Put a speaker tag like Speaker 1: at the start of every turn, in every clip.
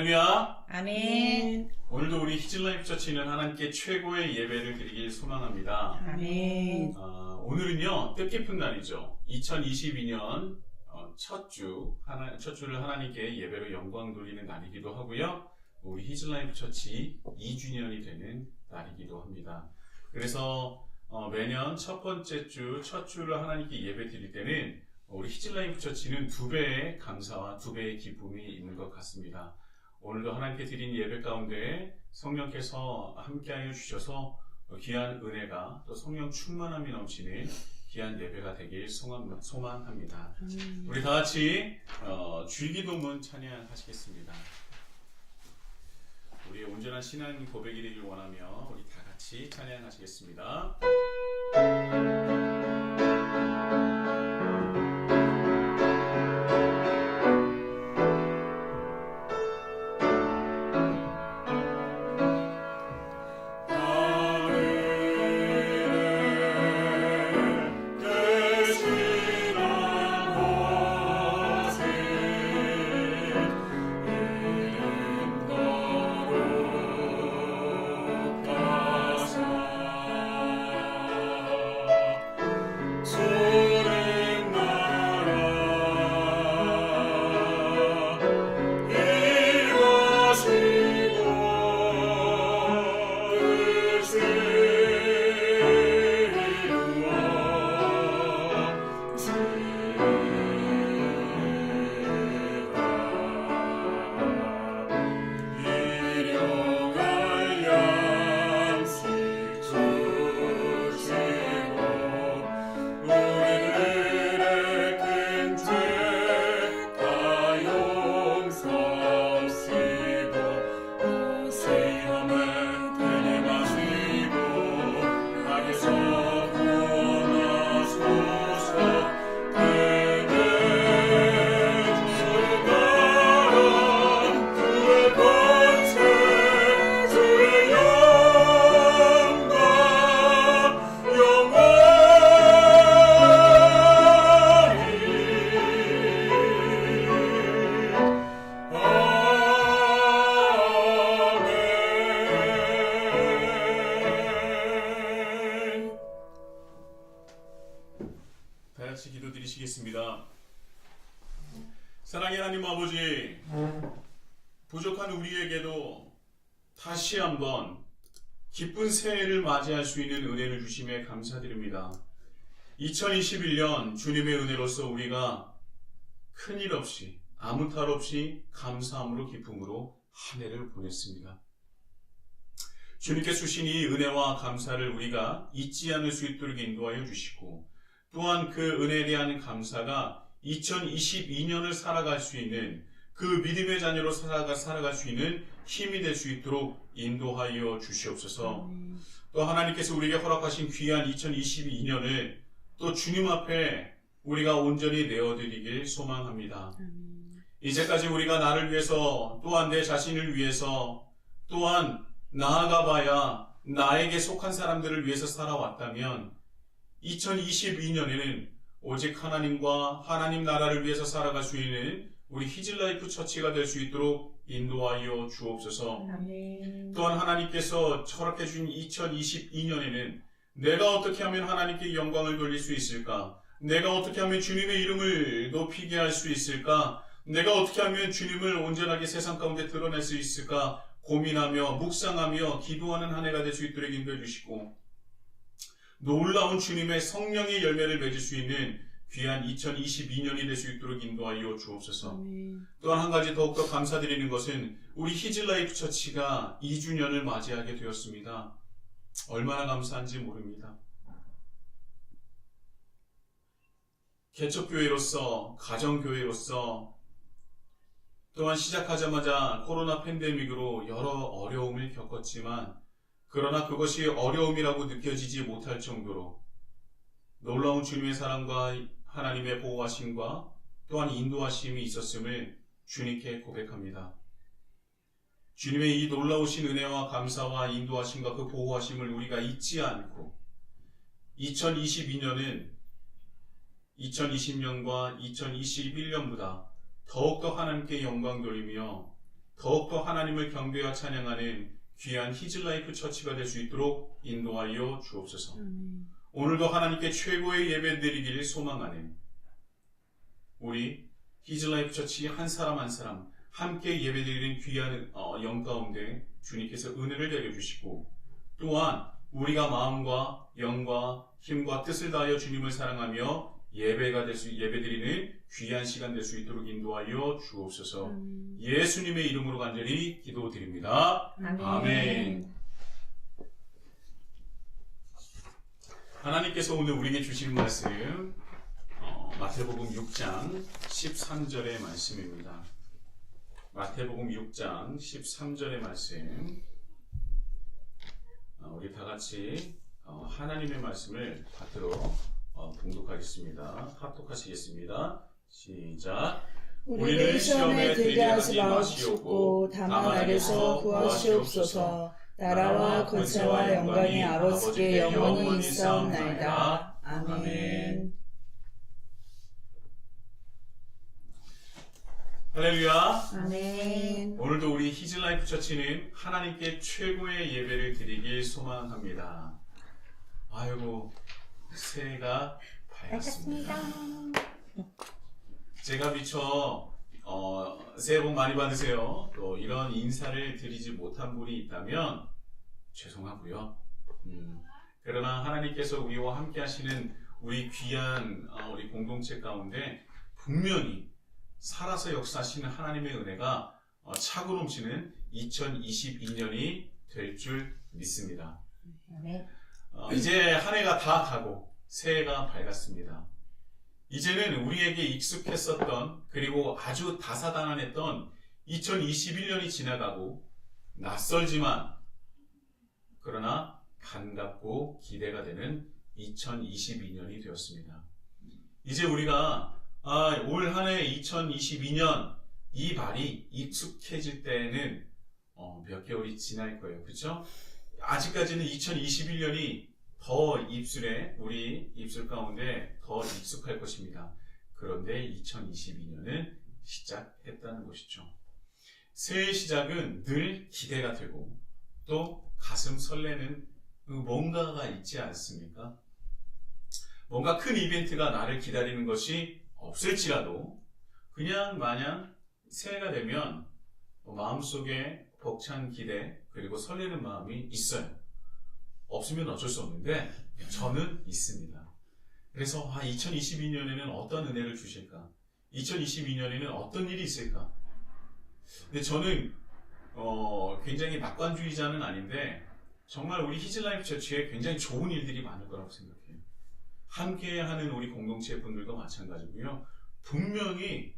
Speaker 1: 할렐루야.
Speaker 2: 아멘.
Speaker 1: 오늘도 우리 히즐라이프 처치는 하나님께 최고의 예배를 드리길 소망합니다.
Speaker 2: 아멘.
Speaker 1: 오늘은요 뜻깊은 날이죠. 2022년 첫 주를 하나님께 예배로 영광 돌리는 날이기도 하고요. 우리 히즐라이프 처치 2주년이 되는 날이기도 합니다. 그래서 매년 첫 번째 주, 첫 주를 하나님께 예배 드릴 때는 우리 히즐라이프 처치는 두 배의 감사와 두 배의 기쁨이 있는 것 같습니다. 오늘도 하나님께 드린 예배 가운데 성령께서 함께하여 주셔서 귀한 은혜가 또 성령 충만함이 넘치는 귀한 예배가 되길 소망합니다. 우리 다 같이 주기도문 찬양하시겠습니다. 우리의 온전한 신앙 고백이 되길 원하며 우리 다 같이 찬양하시겠습니다. 기도드리시겠습니다. 사랑의 하나님 아버지, 부족한 우리에게도 다시 한번 기쁜 새해를 맞이할 수 있는 은혜를 주심에 감사드립니다. 2021년 주님의 은혜로서 우리가 큰일 없이 아무 탈 없이 감사함으로 기쁨으로 한 해를 보냈습니다. 주님께 주신 이 은혜와 감사를 우리가 잊지 않을 수 있도록 인도하여 주시고 또한 그 은혜에 대한 감사가 2022년을 살아갈 수 있는 그 믿음의 자녀로 살아갈 수 있는 힘이 될 수 있도록 인도하여 주시옵소서. 또 하나님께서 우리에게 허락하신 귀한 2022년을 또 주님 앞에 우리가 온전히 내어드리길 소망합니다. 이제까지 우리가 나를 위해서 또한 내 자신을 위해서 또한 나아가봐야 나에게 속한 사람들을 위해서 살아왔다면 2022년에는 오직 하나님과 하나님 나라를 위해서 살아갈 수 있는 우리 히즐라이프 처치가 될 수 있도록 인도하여 주옵소서. 또한 하나님께서 허락해 주신 2022년에는 내가 어떻게 하면 하나님께 영광을 돌릴 수 있을까? 내가 어떻게 하면 주님의 이름을 높이게 할 수 있을까? 내가 어떻게 하면 주님을 온전하게 세상 가운데 드러낼 수 있을까? 고민하며 묵상하며 기도하는 한 해가 될 수 있도록 인도해 주시고 놀라운 주님의 성령의 열매를 맺을 수 있는 귀한 2022년이 될 수 있도록 인도하여 주옵소서. 또한 한 가지 더욱더 감사드리는 것은 우리 히즐라이프 처치가 2주년을 맞이하게 되었습니다. 얼마나 감사한지 모릅니다. 개척교회로서 가정교회로서 또한 시작하자마자 코로나 팬데믹으로 여러 어려움을 겪었지만 그러나 그것이 어려움이라고 느껴지지 못할 정도로 놀라운 주님의 사랑과 하나님의 보호하심과 또한 인도하심이 있었음을 주님께 고백합니다. 주님의 이 놀라우신 은혜와 감사와 인도하심과 그 보호하심을 우리가 잊지 않고 2022년은 2020년과 2021년보다 더욱더 하나님께 영광 돌리며 더욱더 하나님을 경배와 찬양하는 귀한 히즐라이프 처치가 될 수 있도록 인도하여 주옵소서. 오늘도 하나님께 최고의 예배 드리기를 소망하는 우리 히즐라이프 처치 한 사람 한 사람 함께 예배 드리는 귀한 영 가운데 주님께서 은혜를 내려주시고, 또한 우리가 마음과 영과 힘과 뜻을 다하여 주님을 사랑하며 예배드리는 귀한 시간 될 수 있도록 인도하여 주옵소서. 예수님의 이름으로 간절히 기도드립니다. 아멘. 하나님께서 오늘 우리에게 주신 말씀 마태복음 6장 13절의 말씀입니다. 마태복음 6장 13절의 말씀, 우리 다 같이 하나님의 말씀을 받들어 봉독하겠습니다. 합독하시겠습니다. 시작.
Speaker 2: 우리를 시험에 들게 하지 마옵시고 다만 악에서 구하시옵소서. 나라와 권세와 영광이 아버지께 영원히 있사옵나이다. 아멘.
Speaker 1: 할렐루야.
Speaker 2: 아멘.
Speaker 1: 오늘도 우리 히즐라이프 처치는 하나님께 최고의 예배를 드리길 소망합니다. 아이고, 새해가 밝았습니다. 제가 미처 새해 복 많이 받으세요. 또 이런 인사를 드리지 못한 분이 있다면 죄송하고요. 그러나 하나님께서 우리와 함께 하시는 우리 귀한 우리 공동체 가운데 분명히 살아서 역사하시는 하나님의 은혜가 차고 넘치는 2022년이 될 줄 믿습니다. 이제 한 해가 다 가고 새해가 밝았습니다. 이제는 우리에게 익숙했었던, 그리고 아주 다사다난했던 2021년이 지나가고 낯설지만 그러나 반갑고 기대가 되는 2022년이 되었습니다. 이제 우리가 올 한 해 2022년 이 말이 익숙해질 때는 몇 개월이 지날 거예요. 그렇죠? 아직까지는 2021년이 더 우리 입술 가운데 더 익숙할 것입니다. 그런데 2022년은 시작했다는 것이죠. 새해 시작은 늘 기대가 되고 또 가슴 설레는 뭔가가 있지 않습니까? 뭔가 큰 이벤트가 나를 기다리는 것이 없을지라도 그냥 마냥 새해가 되면 마음속에 벅찬 기대 그리고 설레는 마음이 있어요. 없으면 어쩔 수 없는데 저는 있습니다. 그래서 2022년에는 어떤 은혜를 주실까? 2022년에는 어떤 일이 있을까? 근데 저는 굉장히 낙관주의자는 아닌데 정말 우리 히즐라이프 처치에 굉장히 좋은 일들이 많을 거라고 생각해요. 함께하는 우리 공동체 분들도 마찬가지고요. 분명히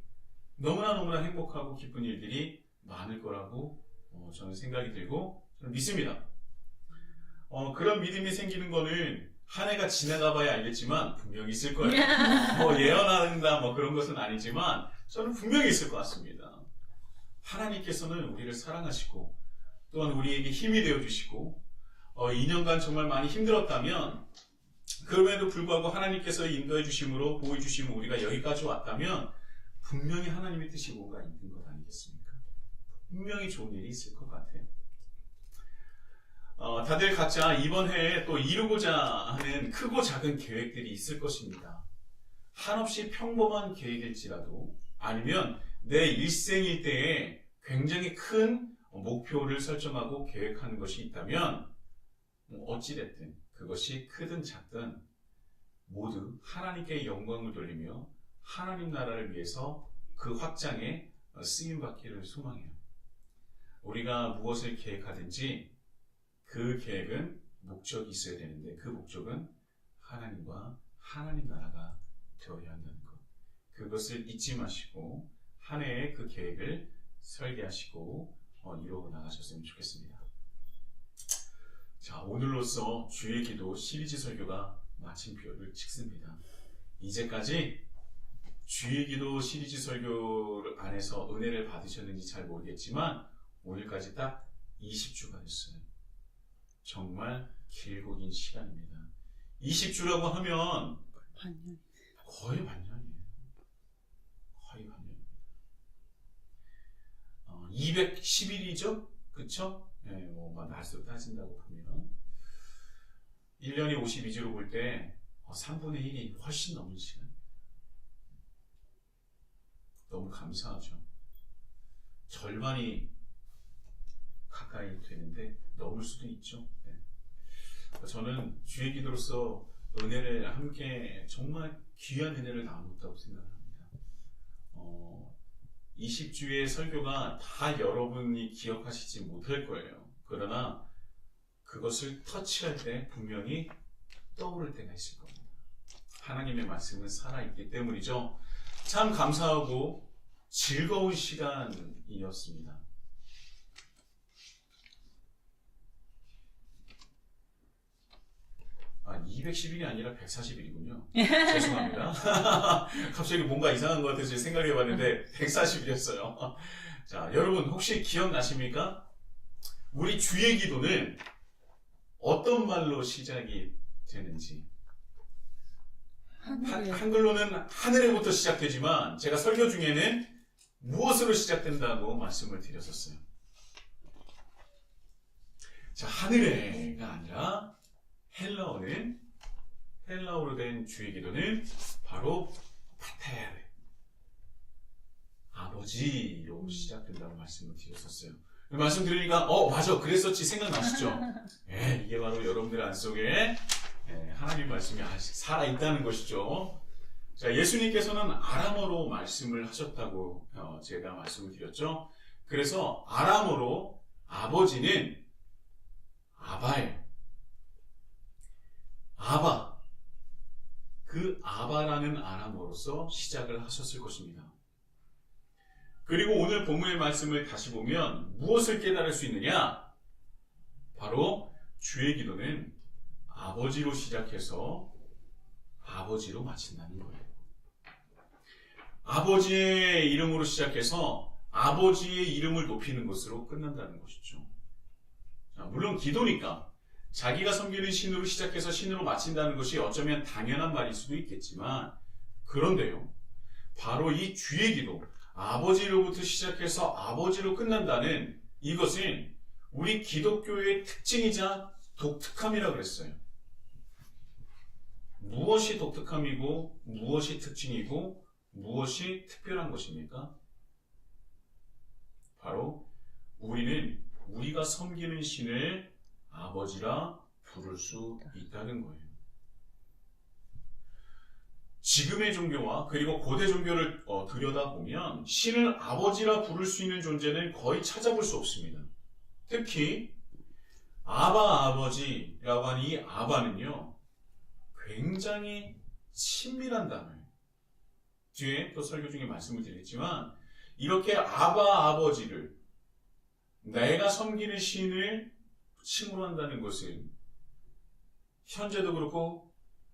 Speaker 1: 너무나 행복하고 기쁜 일들이 많을 거라고 저는 생각이 들고 저는 믿습니다. 그런 믿음이 생기는 거는 한 해가 지나가 봐야 알겠지만 분명히 있을 거예요. 예언한다 그런 것은 아니지만 저는 분명히 있을 것 같습니다. 하나님께서는 우리를 사랑하시고 또한 우리에게 힘이 되어주시고 2년간 정말 많이 힘들었다면 그럼에도 불구하고 하나님께서 인도해 주심으로 보호해 주심으로 우리가 여기까지 왔다면 분명히 하나님의 뜻이 뭔가 있는 것 아니겠습니까? 분명히 좋은 일이 있을 것 같아요. 다들 각자 이번 해에 또 이루고자 하는 크고 작은 계획들이 있을 것입니다. 한없이 평범한 계획일지라도 아니면 내 일생일 때에 굉장히 큰 목표를 설정하고 계획하는 것이 있다면 어찌됐든 그것이 크든 작든 모두 하나님께 영광을 돌리며 하나님 나라를 위해서 그 확장에 쓰임받기를 소망해요. 우리가 무엇을 계획하든지 그 계획은 목적이 있어야 되는데 그 목적은 하나님과 하나님 나라가 되어야 한다는 것. 그것을 잊지 마시고 한 해의 그 계획을 설계하시고 이루어 나가셨으면 좋겠습니다. 자, 오늘로써 주의 기도 시리즈 설교가 마침표를 찍습니다. 이제까지 주의 기도 시리즈 설교 안에서 은혜를 받으셨는지 잘 모르겠지만 오늘까지 딱 20주가 됐어요. 정말 길고 긴 시간입니다. 20주라고 하면 거의 반년이에요. 거의 반년입니다. 210일이죠? 그쵸? 예, 뭐 날수로 따진다고 보면 1년이 52주로 볼 때 3분의 1이 훨씬 넘는 시간. 너무 감사하죠. 절반이 가까이 되는데 넘을 수도 있죠. 네. 저는 주의 기도로서 은혜를 함께 정말 귀한 은혜를 나눴다고 생각합니다. 20주의 설교가 다 여러분이 기억하시지 못할 거예요. 그러나 그것을 터치할 때 분명히 떠오를 때가 있을 겁니다. 하나님의 말씀은 살아있기 때문이죠. 참 감사하고 즐거운 시간이었습니다. 210일이 아니라 140일이군요. 죄송합니다. 갑자기 뭔가 이상한 것 같아서 생각해 봤는데 140일이었어요. 자, 여러분 혹시 기억나십니까? 우리 주의 기도는 어떤 말로 시작이 되는지. 한글로는 하늘에부터 시작되지만 제가 설교 중에는 무엇으로 시작된다고 말씀을 드렸었어요. 자, 하늘에가 아니라 헬라어로 된 주의 기도는 바로 파테르, 아버지로 시작된다고 말씀을 드렸었어요. 말씀 들으니까 맞아 그랬었지 생각나시죠? 이게 바로 여러분들 안속에 하나님 말씀이 아직 살아있다는 것이죠. 자, 예수님께서는 아람어로 말씀을 하셨다고 제가 말씀을 드렸죠. 그래서 아람어로 아버지는 아바예요. 아바. 그 아바라는 아람어로서 시작을 하셨을 것입니다. 그리고 오늘 본문의 말씀을 다시 보면 무엇을 깨달을 수 있느냐? 바로 주의 기도는 아버지로 시작해서 아버지로 마친다는 거예요. 아버지의 이름으로 시작해서 아버지의 이름을 높이는 것으로 끝난다는 것이죠. 자, 물론 기도니까 자기가 섬기는 신으로 시작해서 신으로 마친다는 것이 어쩌면 당연한 말일 수도 있겠지만, 그런데요, 바로 이 주의 기도, 아버지로부터 시작해서 아버지로 끝난다는 이것은 우리 기독교의 특징이자 독특함이라 그랬어요. 무엇이 독특함이고 무엇이 특징이고 무엇이 특별한 것입니까? 바로 우리는 우리가 섬기는 신을 아버지라 부를 수 있다는 거예요. 지금의 종교와 그리고 고대 종교를 들여다보면 신을 아버지라 부를 수 있는 존재는 거의 찾아볼 수 없습니다. 특히 아바 아버지라고 하는 이 아바는요, 굉장히 친밀한 단어예요. 뒤에 또 설교 중에 말씀을 드리겠지만, 이렇게 아바 아버지를, 내가 섬기는 신을 칭호한다는 것은 현재도 그렇고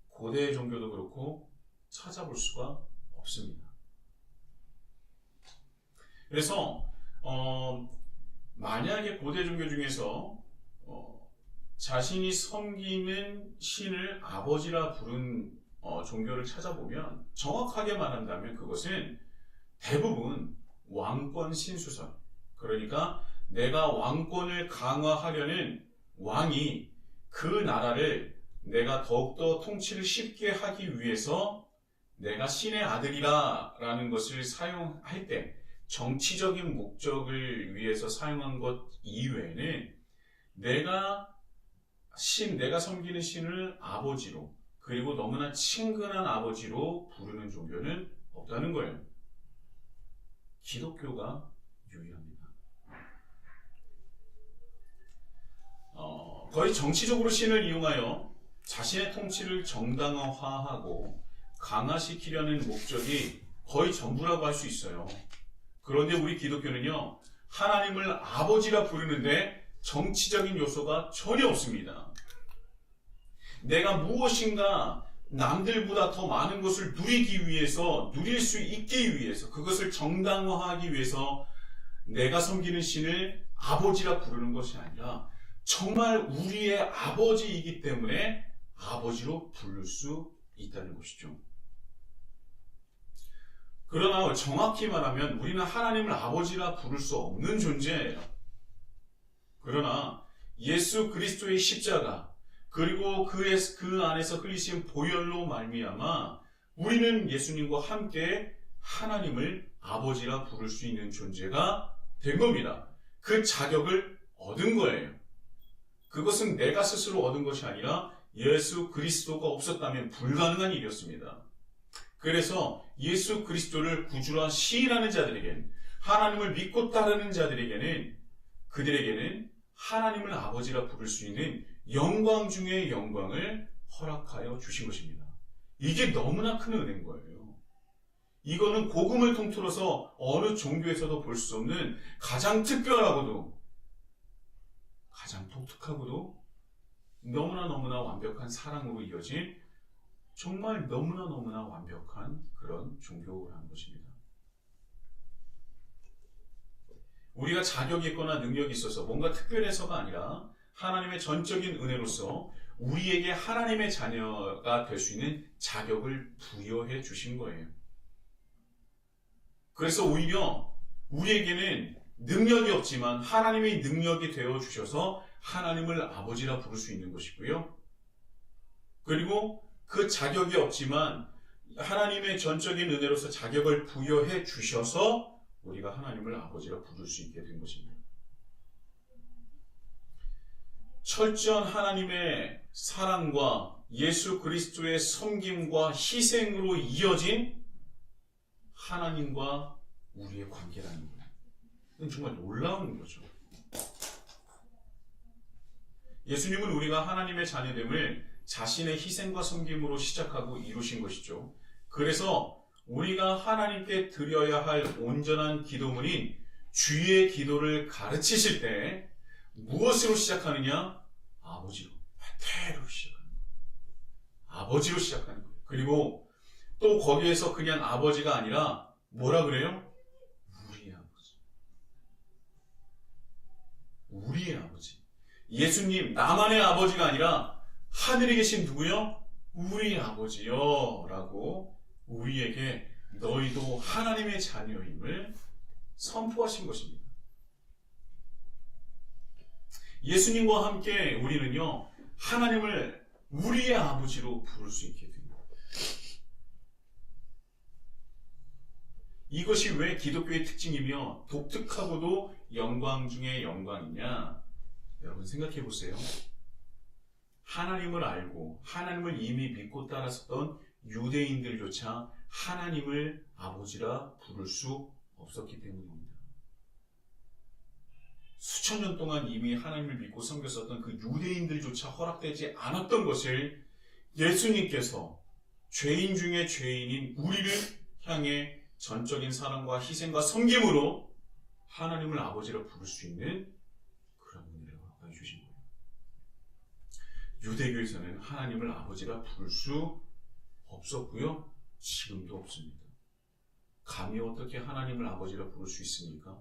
Speaker 1: 고대 종교도 그렇고 찾아볼 수가 없습니다. 그래서 만약에 고대 종교 중에서 자신이 섬기는 신을 아버지라 부른 종교를 찾아보면, 정확하게 말한다면 그것은 대부분 왕권 신수설, 그러니까 내가 왕권을 강화하려는 왕이 그 나라를 내가 더욱더 통치를 쉽게 하기 위해서 내가 신의 아들이라 라는 것을 사용할 때 정치적인 목적을 위해서 사용한 것 이외에는 내가 섬기는 신을 아버지로, 그리고 너무나 친근한 아버지로 부르는 종교는 없다는 거예요. 기독교가 유일합니다. 거의 정치적으로 신을 이용하여 자신의 통치를 정당화하고 강화시키려는 목적이 거의 전부라고 할 수 있어요. 그런데 우리 기독교는요, 하나님을 아버지라 부르는데 정치적인 요소가 전혀 없습니다. 내가 무엇인가 남들보다 더 많은 것을 누리기 위해서, 누릴 수 있기 위해서, 그것을 정당화하기 위해서 내가 섬기는 신을 아버지라 부르는 것이 아니라 정말 우리의 아버지이기 때문에 아버지로 부를 수 있다는 것이죠. 그러나 정확히 말하면 우리는 하나님을 아버지라 부를 수 없는 존재예요. 그러나 예수 그리스도의 십자가 그리고 그 안에서 흘리신 보혈로 말미암아 우리는 예수님과 함께 하나님을 아버지라 부를 수 있는 존재가 된 겁니다. 그 자격을 얻은 거예요. 그것은 내가 스스로 얻은 것이 아니라 예수 그리스도가 없었다면 불가능한 일이었습니다. 그래서 예수 그리스도를 구주라 시인하는 자들에게는, 하나님을 믿고 따르는 자들에게는, 그들에게는 하나님을 아버지라 부를 수 있는 영광 중의 영광을 허락하여 주신 것입니다. 이게 너무나 큰 은혜인 거예요. 이거는 복음을 통틀어서 어느 종교에서도 볼 수 없는 가장 특별하고도 가장 독특하고도 너무나 완벽한 사랑으로 이어진 정말 너무나 완벽한 그런 종교라는 것입니다. 우리가 자격이 있거나 능력이 있어서 뭔가 특별해서가 아니라 하나님의 전적인 은혜로서 우리에게 하나님의 자녀가 될 수 있는 자격을 부여해 주신 거예요. 그래서 오히려 우리에게는 능력이 없지만 하나님의 능력이 되어 주셔서 하나님을 아버지라 부를 수 있는 것이고요. 그리고 그 자격이 없지만 하나님의 전적인 은혜로서 자격을 부여해 주셔서 우리가 하나님을 아버지라 부를 수 있게 된 것입니다. 철저한 하나님의 사랑과 예수 그리스도의 섬김과 희생으로 이어진 하나님과 우리의 관계라는 거예요. 이건 정말 놀라운 거죠. 예수님은 우리가 하나님의 자녀됨을 자신의 희생과 섬김으로 시작하고 이루신 것이죠. 그래서 우리가 하나님께 드려야 할 온전한 기도문인 주의 기도를 가르치실 때 무엇으로 시작하느냐? 아버지로, 베테로 시작하는 거예요. 아버지로 시작하는 거예요. 그리고 또 거기에서 그냥 아버지가 아니라 뭐라 그래요? 우리의 아버지. 우리의 아버지. 예수님, 나만의 아버지가 아니라 하늘에 계신 누구요? 우리 아버지요. 라고 우리에게 너희도 하나님의 자녀임을 선포하신 것입니다. 예수님과 함께 우리는요, 하나님을 우리의 아버지로 부를 수 있게 됩니다. 이것이 왜 기독교의 특징이며 독특하고도 영광 중의 영광이냐? 여러분 생각해 보세요. 하나님을 알고 하나님을 이미 믿고 따랐었던 유대인들조차 하나님을 아버지라 부를 수 없었기 때문입니다. 수천 년 동안 이미 하나님을 믿고 섬겼었던 그 유대인들조차 허락되지 않았던 것을 예수님께서 죄인 중에 죄인인 우리를 향해 전적인 사랑과 희생과 섬김으로 하나님을 아버지라 부를 수 있는 그런 은혜를 허락해 주신 거예요. 유대교에서는 하나님을 아버지라 부를 수 없었고요. 지금도 없습니다. 감히 어떻게 하나님을 아버지라 부를 수 있습니까?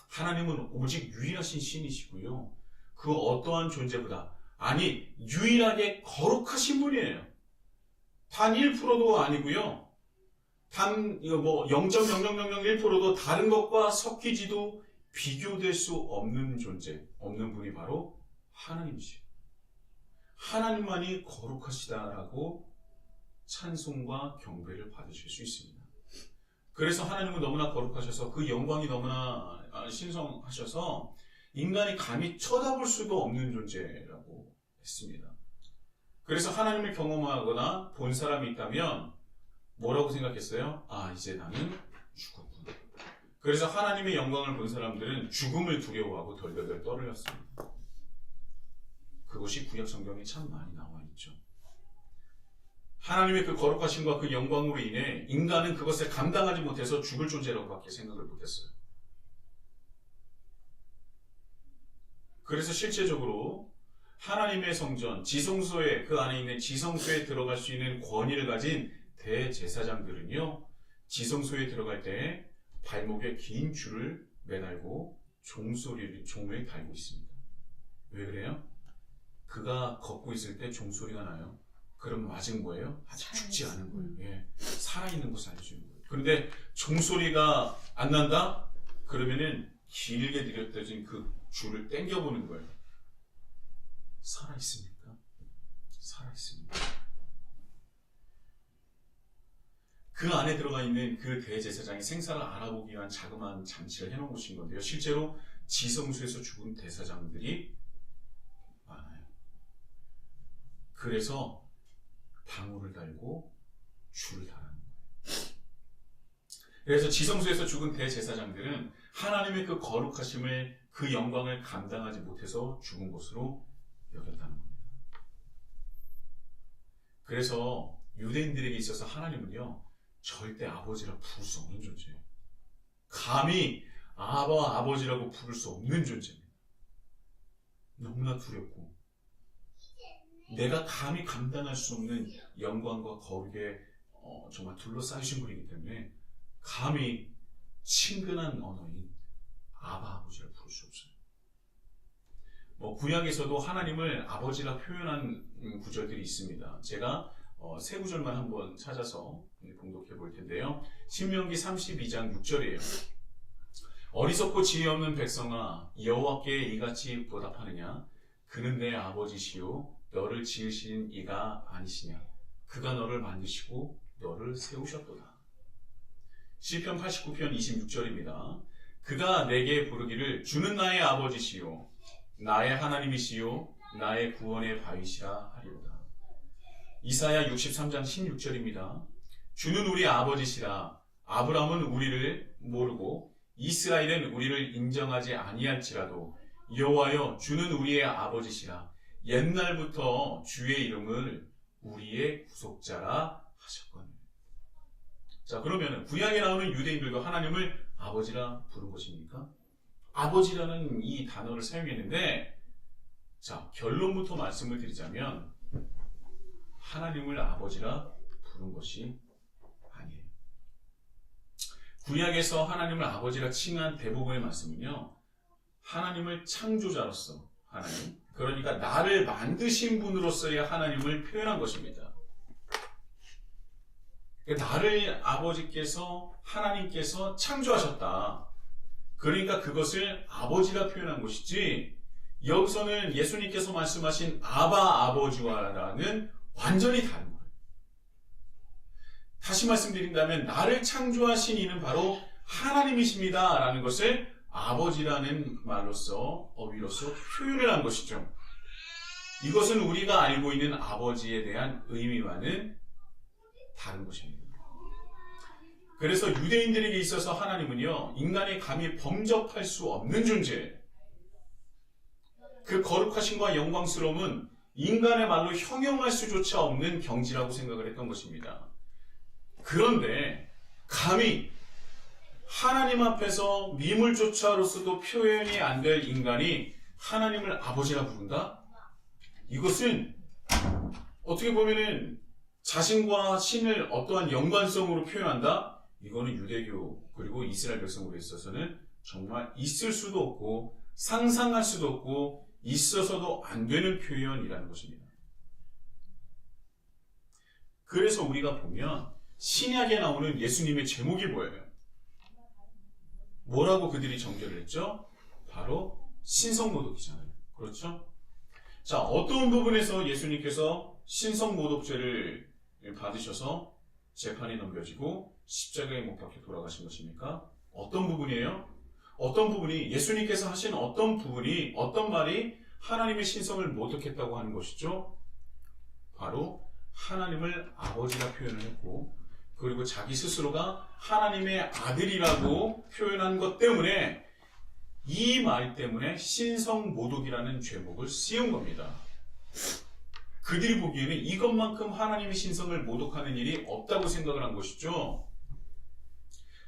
Speaker 1: 하나님은 오직 유일하신 신이시고요. 그 어떠한 존재보다, 아니 유일하게 거룩하신 분이에요. 단 1%도 아니고요. 단 0.0001%도 다른 것과 섞이지도 비교될 수 없는 존재, 없는 분이 바로 하나님이시죠. 하나님만이 거룩하시다라고 찬송과 경배를 받으실 수 있습니다. 그래서 하나님은 너무나 거룩하셔서 그 영광이 너무나 신성하셔서 인간이 감히 쳐다볼 수도 없는 존재라고 했습니다. 그래서 하나님을 경험하거나 본 사람이 있다면 뭐라고 생각했어요? 아, 이제 나는 죽었구나. 그래서 하나님의 영광을 본 사람들은 죽음을 두려워하고 덜덜덜 떨렸습니다. 그것이 구약 성경에 참 많이 나와 있죠. 하나님의 그 거룩하심과 그 영광으로 인해 인간은 그것을 감당하지 못해서 죽을 존재라고밖에 생각을 못했어요. 그래서 실제적으로 하나님의 성전, 지성소에, 그 안에 있는 지성소에 들어갈 수 있는 권위를 가진 대제사장들은요, 지성소에 들어갈 때 발목에 긴 줄을 매달고 종을 달고 있습니다. 왜 그래요? 그가 걷고 있을 때 종소리가 나요. 그럼 맞은 거예요? 아직 죽지 않은 거예요. 예. 살아있는 것을 알려주는 거예요. 그런데 종소리가 안 난다? 그러면은 길게 들였다진 그 줄을 당겨보는 거예요. 살아있습니까? 살아있습니다. 그 안에 들어가 있는 그 대제사장이 생사를 알아보기 위한 자그마한 장치를 해놓은 곳인 건데요. 실제로 지성소에서 죽은 대사장들이 많아요. 그래서 방울을 달고 줄을 달아는 거예요. 그래서 지성소에서 죽은 대제사장들은 하나님의 그 거룩하심을, 그 영광을 감당하지 못해서 죽은 것으로 여겼다는 겁니다. 그래서 유대인들에게 있어서 하나님은요, 절대 아버지라 부를 수 없는 존재예요. 감히 아바, 아버지라고 부를 수 없는 존재입니다. 너무나 두렵고 내가 감히 감당할 수 없는 영광과 거룩에 정말 둘러싸이신 분이기 때문에 감히 친근한 언어인 아바, 아버지라 부를 수 없어요. 구약에서도 하나님을 아버지라 표현한 구절들이 있습니다. 제가 세 구절만 한번 찾아서 봉독해 볼 텐데요. 신명기 32장 6절이에요. 어리석고 지혜 없는 백성아, 여호와께 이같이 보답하느냐? 그는 내 아버지시요 너를 지으신 이가 아니시냐? 그가 너를 만드시고 너를 세우셨도다. 시편 89편 26절입니다. 그가 내게 부르기를 주는 나의 아버지시요 나의 하나님이시요 나의 구원의 바위시라 하리로다. 이사야 63장 16절입니다. 주는 우리 아버지시라. 아브라함은 우리를 모르고 이스라엘은 우리를 인정하지 아니할지라도 여호와여 주는 우리의 아버지시라. 옛날부터 주의 이름을 우리의 구속자라 하셨거늘. 자, 그러면 구약에 나오는 유대인들도 하나님을 아버지라 부른 것입니까? 아버지라는 이 단어를 사용했는데, 자, 결론부터 말씀을 드리자면 하나님을 아버지라 부른 것이 아니에요. 구약에서 하나님을 아버지라 칭한 대부분의 말씀은요, 하나님을 창조자로서 하나님, 그러니까 나를 만드신 분으로서의 하나님을 표현한 것입니다. 나를 아버지께서, 하나님께서 창조하셨다. 그러니까 그것을 아버지라 표현한 것이지, 여기서는 예수님께서 말씀하신 아바 아버지와라는 완전히 다른 거예요. 다시 말씀드린다면 나를 창조하신 이는 바로 하나님이십니다 라는 것을 아버지라는 말로서, 어휘로서 표현을 한 것이죠. 이것은 우리가 알고 있는 아버지에 대한 의미와는 다른 것입니다. 그래서 유대인들에게 있어서 하나님은요, 인간이 감히 범접할 수 없는 존재예요. 그 거룩하심과 영광스러움은 인간의 말로 형용할 수조차 없는 경지라고 생각을 했던 것입니다. 그런데 감히 하나님 앞에서 미물조차로서도 표현이 안 될 인간이 하나님을 아버지라 부른다? 이것은 어떻게 보면은 자신과 신을 어떠한 연관성으로 표현한다? 이거는 유대교 그리고 이스라엘 백성으로 있어서는 정말 있을 수도 없고 상상할 수도 없고 있어서도 안 되는 표현이라는 것입니다. 그래서 우리가 보면 신약에 나오는 예수님의 제목이 뭐예요? 뭐라고 그들이 정죄를 했죠? 바로 신성모독이잖아요. 그렇죠? 자, 어떤 부분에서 예수님께서 신성모독죄를 받으셔서 재판이 넘겨지고 십자가에 못 박혀 돌아가신 것입니까? 어떤 부분이에요? 어떤 부분이, 예수님께서 하신 어떤 부분이, 어떤 말이 하나님의 신성을 모독했다고 하는 것이죠? 바로 하나님을 아버지라 표현을 했고, 그리고 자기 스스로가 하나님의 아들이라고 표현한 것 때문에, 이 말 때문에 신성모독이라는 죄목을 씌운 겁니다. 그들이 보기에는 이것만큼 하나님의 신성을 모독하는 일이 없다고 생각을 한 것이죠.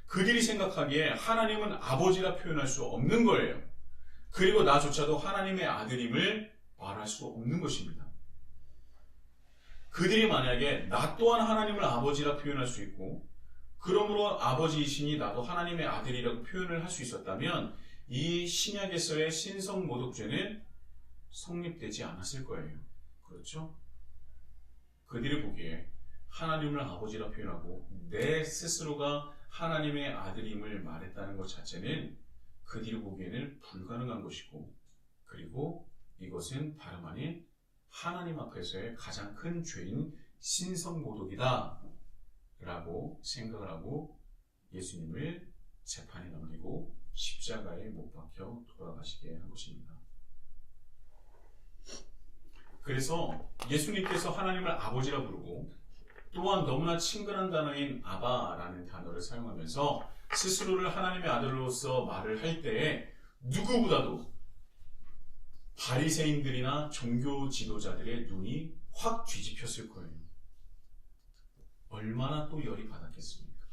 Speaker 1: 그들이 생각하기에 하나님은 아버지라 표현할 수 없는 거예요. 그리고 나조차도 하나님의 아들임을 말할 수 없는 것입니다. 그들이 만약에 나 또한 하나님을 아버지라 표현할 수 있고, 그러므로 아버지이시니 나도 하나님의 아들이라고 표현을 할 수 있었다면 이 신약에서의 신성모독죄는 성립되지 않았을 거예요. 그렇죠? 그들이 보기에 하나님을 아버지라 표현하고 내 스스로가 하나님의 아들임을 말했다는 것 자체는 그들이 보기에는 불가능한 것이고, 그리고 이것은 다름 아닌 하나님 앞에서의 가장 큰 죄인 신성모독이다 라고 생각을 하고 예수님을 재판에 넘기고 십자가에 못 박혀 돌아가시게 한 것입니다. 그래서 예수님께서 하나님을 아버지라 부르고 또한 너무나 친근한 단어인 아바라는 단어를 사용하면서 스스로를 하나님의 아들로서 말을 할 때에 누구보다도 바리새인들이나 종교 지도자들의 눈이 확 뒤집혔을 거예요. 얼마나 또 열이 받았겠습니까?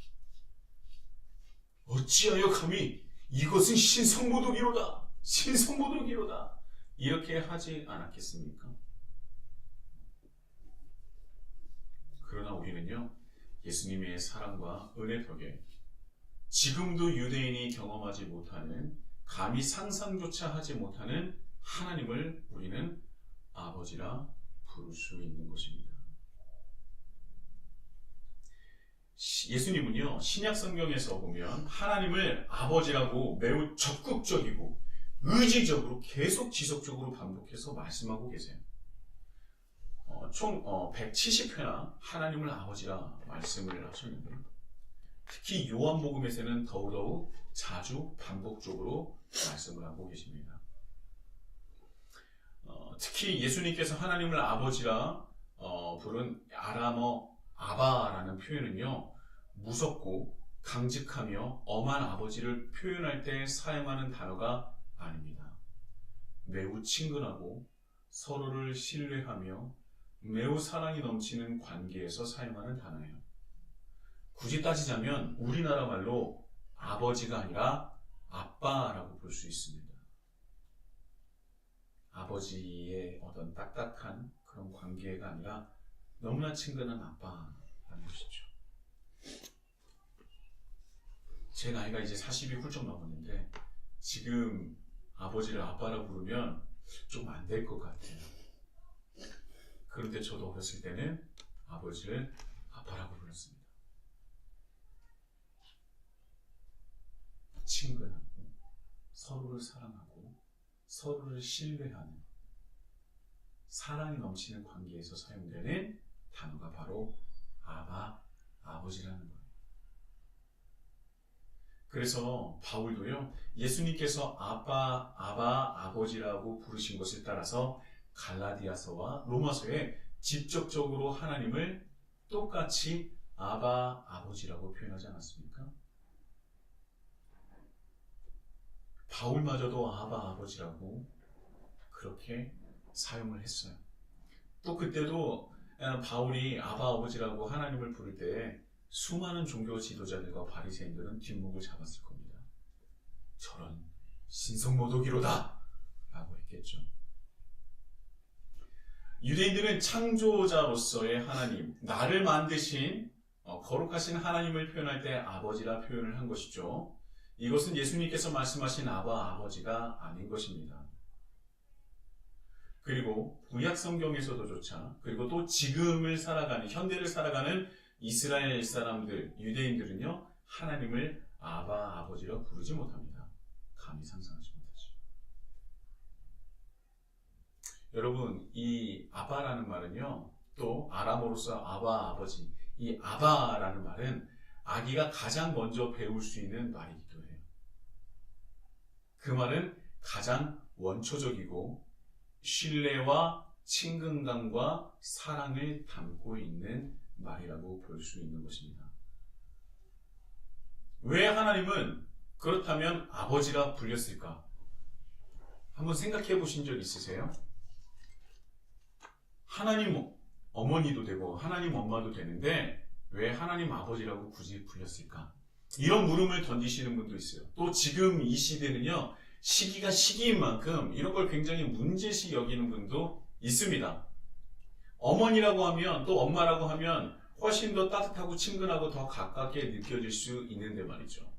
Speaker 1: 어찌하여 감히 이것은 신성모독이로다, 신성모독이로다 이렇게 하지 않았겠습니까? 그러나 우리는요, 예수님의 사랑과 은혜 덕에 지금도 유대인이 경험하지 못하는, 감히 상상조차 하지 못하는 하나님을 우리는 아버지라 부를 수 있는 것입니다. 예수님은요, 신약 성경에서 보면 하나님을 아버지라고 매우 적극적이고 의지적으로 계속 지속적으로 반복해서 말씀하고 계세요. 총 170회나 하나님을 아버지라 말씀을 하셨는데, 특히 요한복음에서는 더더욱 자주 반복적으로 말씀을 하고 계십니다. 특히 예수님께서 하나님을 아버지라 부른 아람어 아바라는 표현은요, 무섭고 강직하며 엄한 아버지를 표현할 때 사용하는 단어가 아닙니다. 매우 친근하고 서로를 신뢰하며 매우 사랑이 넘치는 관계에서 사용하는 단어예요. 굳이 따지자면 우리나라 말로 아버지가 아니라 아빠라고 볼 수 있습니다. 아버지의 어떤 딱딱한 그런 관계가 아니라 너무나 친근한 아빠라는 것이죠. 제 나이가 이제 40이 훌쩍 넘었는데 지금 아버지를 아빠라 부르면 좀 안 될 것 같아요. 그런데 저도 어렸을 때는 아버지를 아빠라고 불렀습니다. 친근하고 서로를 사랑하고 서로를 신뢰하는 사랑이 넘치는 관계에서 사용되는 단어가 바로 아바, 아버지라는 거예요. 그래서 바울도요, 예수님께서 아바, 아버지라고 부르신 것을 따라서 갈라디아서와 로마서에 직접적으로 하나님을 똑같이 아바, 아버지라고 표현하지 않았습니까? 바울마저도 아바, 아버지라고 그렇게 사용을 했어요. 또 그때도 바울이 아바, 아버지라고 하나님을 부를 때 수많은 종교 지도자들과 바리새인들은 뒷목을 잡았을 겁니다. 저런 신성모독이로다 라고 했겠죠. 유대인들은 창조자로서의 하나님, 나를 만드신 거룩하신 하나님을 표현할 때 아버지라 표현을 한 것이죠. 이것은 예수님께서 말씀하신 아바, 아버지가 아닌 것입니다. 그리고 구약 성경에서도조차, 그리고 또 지금을 살아가는, 현대를 살아가는 이스라엘 사람들, 유대인들은요, 하나님을 아바, 아버지라 부르지 못합니다. 감히 상상하지 못하죠. 여러분, 이 아바라는 말은요, 또 아람어로서 아바, 아버지, 이 아바라는 말은 아기가 가장 먼저 배울 수 있는 말이기도 해요. 그 말은 가장 원초적이고 신뢰와 친근감과 사랑을 담고 있는 말이라고 볼 수 있는 것입니다. 왜 하나님은 그렇다면 아버지라 불렸을까? 한번 생각해 보신 적 있으세요? 하나님 어머니도 되고 하나님 엄마도 되는데 왜 하나님 아버지라고 굳이 불렸을까? 이런 물음을 던지시는 분도 있어요. 또 지금 이 시대는요, 시기가 시기인 만큼 이런 걸 굉장히 문제시 여기는 분도 있습니다. 어머니라고 하면, 또 엄마라고 하면 훨씬 더 따뜻하고 친근하고 더 가깝게 느껴질 수 있는데 말이죠.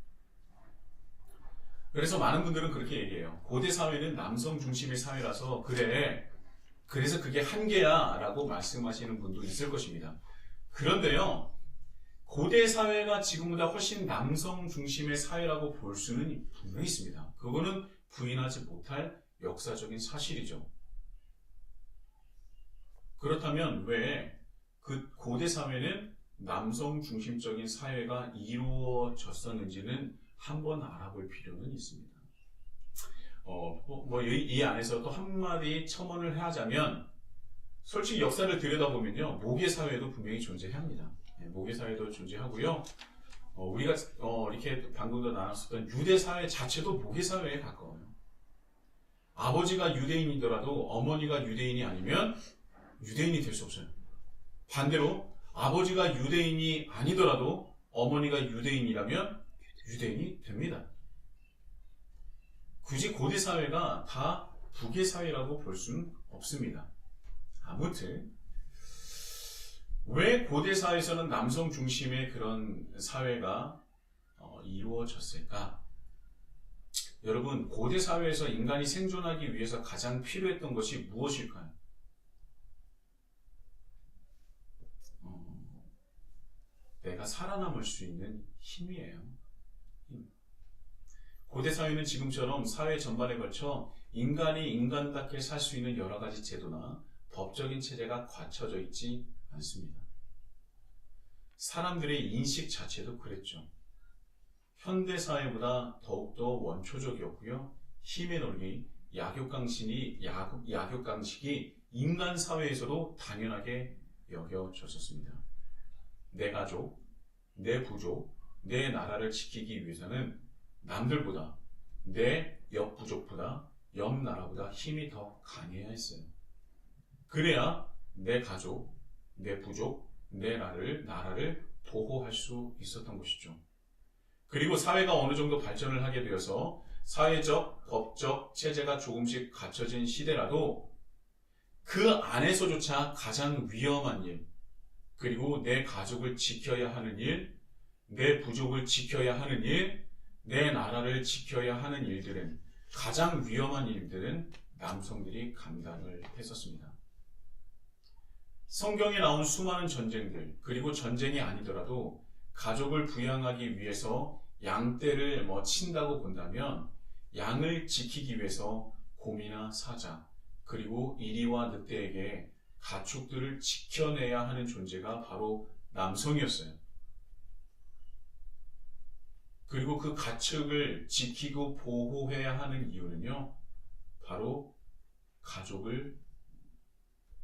Speaker 1: 그래서 많은 분들은 그렇게 얘기해요. 고대 사회는 남성 중심의 사회라서 그래, 그래서 그게 한계야 라고 말씀하시는 분도 있을 것입니다. 그런데요, 고대 사회가 지금보다 훨씬 남성 중심의 사회라고 볼 수는 분명히 있습니다. 그거는 부인하지 못할 역사적인 사실이죠. 그렇다면 왜 그 고대 사회는 남성 중심적인 사회가 이루어졌었는지는 한번 알아볼 필요는 있습니다. 이 안에서 또 한마디 첨언을 하자면, 솔직히 역사를 들여다보면요, 모계 사회도 분명히 존재합니다. 모계 사회도 존재하고요. 우리가 이렇게 방금도 나눴었던 유대 사회 자체도 모계 사회에 가까워요. 아버지가 유대인이더라도 어머니가 유대인이 아니면 유대인이 될 수 없어요. 반대로 아버지가 유대인이 아니더라도 어머니가 유대인이라면 유대인이 됩니다. 굳이 고대 사회가 다 북의 사회라고 볼 수는 없습니다. 아무튼 왜 고대 사회에서는 남성 중심의 그런 사회가 이루어졌을까? 여러분, 고대 사회에서 인간이 생존하기 위해서 가장 필요했던 것이 무엇일까요? 내가 살아남을 수 있는 힘이에요. 힘. 고대 사회는 지금처럼 사회 전반에 걸쳐 인간이 인간답게 살 수 있는 여러 가지 제도나 법적인 체제가 갖춰져 있지 않습니다. 사람들의 인식 자체도 그랬죠. 현대 사회보다 더욱더 원초적이었고요. 힘의 논리, 약육강식이 인간 사회에서도 당연하게 여겨졌었습니다. 내 가족, 내 부족, 내 나라를 지키기 위해서는 남들보다, 내 옆 부족보다, 옆 나라보다 힘이 더 강해야 했어요. 그래야 내 가족, 내 부족, 내 나라를 보호할 수 있었던 것이죠. 그리고 사회가 어느 정도 발전을 하게 되어서 사회적, 법적 체제가 조금씩 갖춰진 시대라도 그 안에서조차 가장 위험한 일, 그리고 내 가족을 지켜야 하는 일, 내 부족을 지켜야 하는 일, 내 나라를 지켜야 하는 일들은, 가장 위험한 일들은 남성들이 감당을 했었습니다. 성경에 나온 수많은 전쟁들, 그리고 전쟁이 아니더라도 가족을 부양하기 위해서 양떼를 친다고 본다면 양을 지키기 위해서 곰이나 사자, 그리고 이리와 늑대에게 가축들을 지켜내야 하는 존재가 바로 남성이었어요. 그리고 그 가축을 지키고 보호해야 하는 이유는요, 바로 가족을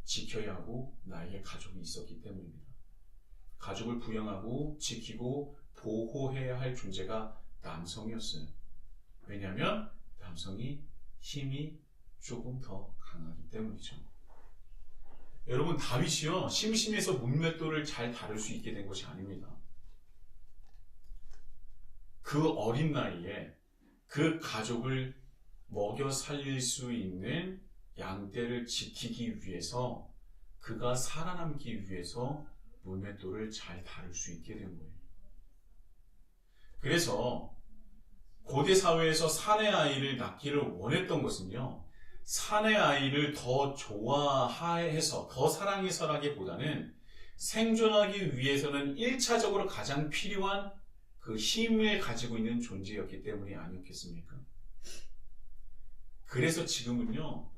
Speaker 1: 지켜야 하고 나에게 가족이 있었기 때문입니다. 가족을 부양하고 지키고 보호해야 할 존재가 남성이었어요. 왜냐하면 남성이 힘이 조금 더 강하기 때문이죠. 여러분, 다윗이요, 심심해서 문맷돌을 잘 다룰 수 있게 된 것이 아닙니다. 그 어린 나이에 그 가족을 먹여 살릴 수 있는 양떼를 지키기 위해서, 그가 살아남기 위해서 문맷돌을 잘 다룰 수 있게 된 거예요. 그래서 고대 사회에서 사내 아이를 낳기를 원했던 것은요, 사내 아이를 더 좋아해서, 더 사랑해서라기보다는 생존하기 위해서는 1차적으로 가장 필요한 그 힘을 가지고 있는 존재였기 때문이 아니었겠습니까? 그래서 지금은요,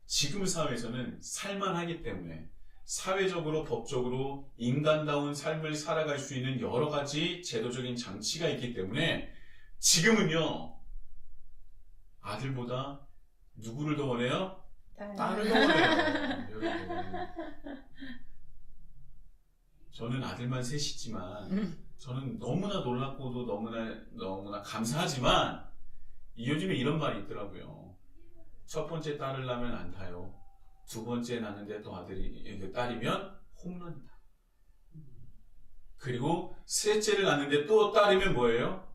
Speaker 1: 지금 사회에서는 살만하기 때문에 사회적으로, 법적으로 인간다운 삶을 살아갈 수 있는 여러 가지 제도적인 장치가 있기 때문에 지금은요, 아들보다 누구를 더 원해요? 딸을 더 원해요. 저는 아들만 셋이지만 저는 너무나 놀랍고도 너무나 감사하지만 요즘에 이런 말이 있더라고요. 첫 번째 딸을 낳으면 안타요. 두 번째 낳는데 또 딸이면 홈런이다. 그리고 셋째를 낳는데 또 딸이면 뭐예요?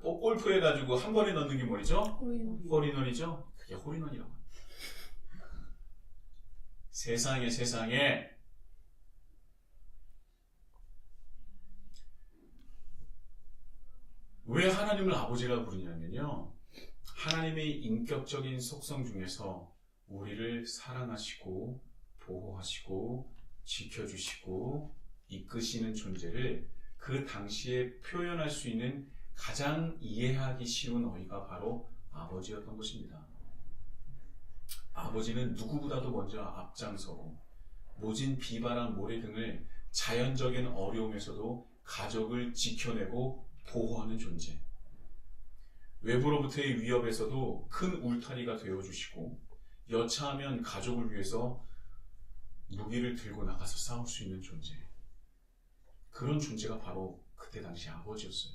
Speaker 1: 골프 해가지고 한 번에 넣는 게 뭐죠? 홀인원이죠? 그게 홀인원이라고 합니다. 세상에 왜 하나님을 아버지라고 부르냐면요, 하나님의 인격적인 속성 중에서 우리를 사랑하시고 보호하시고 지켜주시고 이끄시는 존재를 그 당시에 표현할 수 있는 가장 이해하기 쉬운 어휘가 바로 아버지였던 것입니다. 아버지는 누구보다도 먼저 앞장서고 모진 비바람 모래 등을 자연적인 어려움에서도 가족을 지켜내고 보호하는 존재. 외부로부터의 위협에서도 큰 울타리가 되어주시고 여차하면 가족을 위해서 무기를 들고 나가서 싸울 수 있는 존재. 그런 존재가 바로 그때 당시 아버지였어요.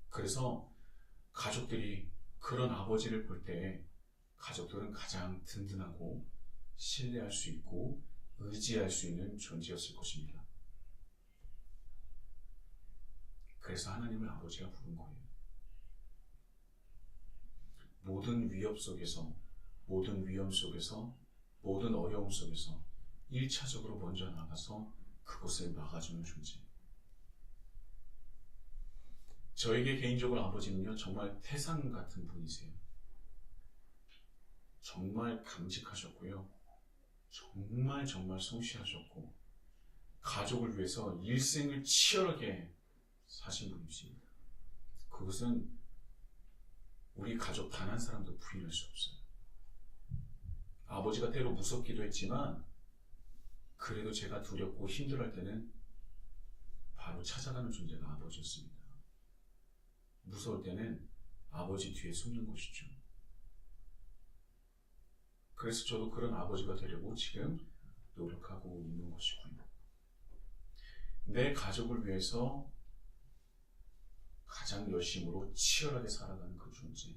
Speaker 1: 그래서 가족들이 그런 아버지를 볼 때 가족들은 가장 든든하고 신뢰할 수 있고 의지할 수 있는 존재였을 것입니다. 그래서 하나님을 아버지가 부른 거예요. 모든 위협 속에서, 모든 위험 속에서, 모든 어려움 속에서 1차적으로 먼저 나가서 그것을 막아주는 존재. 저에게 개인적으로 아버지는요, 정말 태상 같은 분이세요. 정말 강직하셨고요. 정말 성실하셨고 가족을 위해서 일생을 치열하게 사신 분이십니다. 그것은 우리 가족 단 한 사람도 부인할 수 없어요. 아버지가 때로 무섭기도 했지만 그래도 제가 두렵고 힘들어할 때는 바로 찾아가는 존재가 아버지였습니다. 무서울 때는 아버지 뒤에 숨는 것이죠. 그래서 저도 그런 아버지가 되려고 지금 노력하고 있는 것이고요. 내 가족을 위해서 가장 열심으로 치열하게 살아가는 그 존재.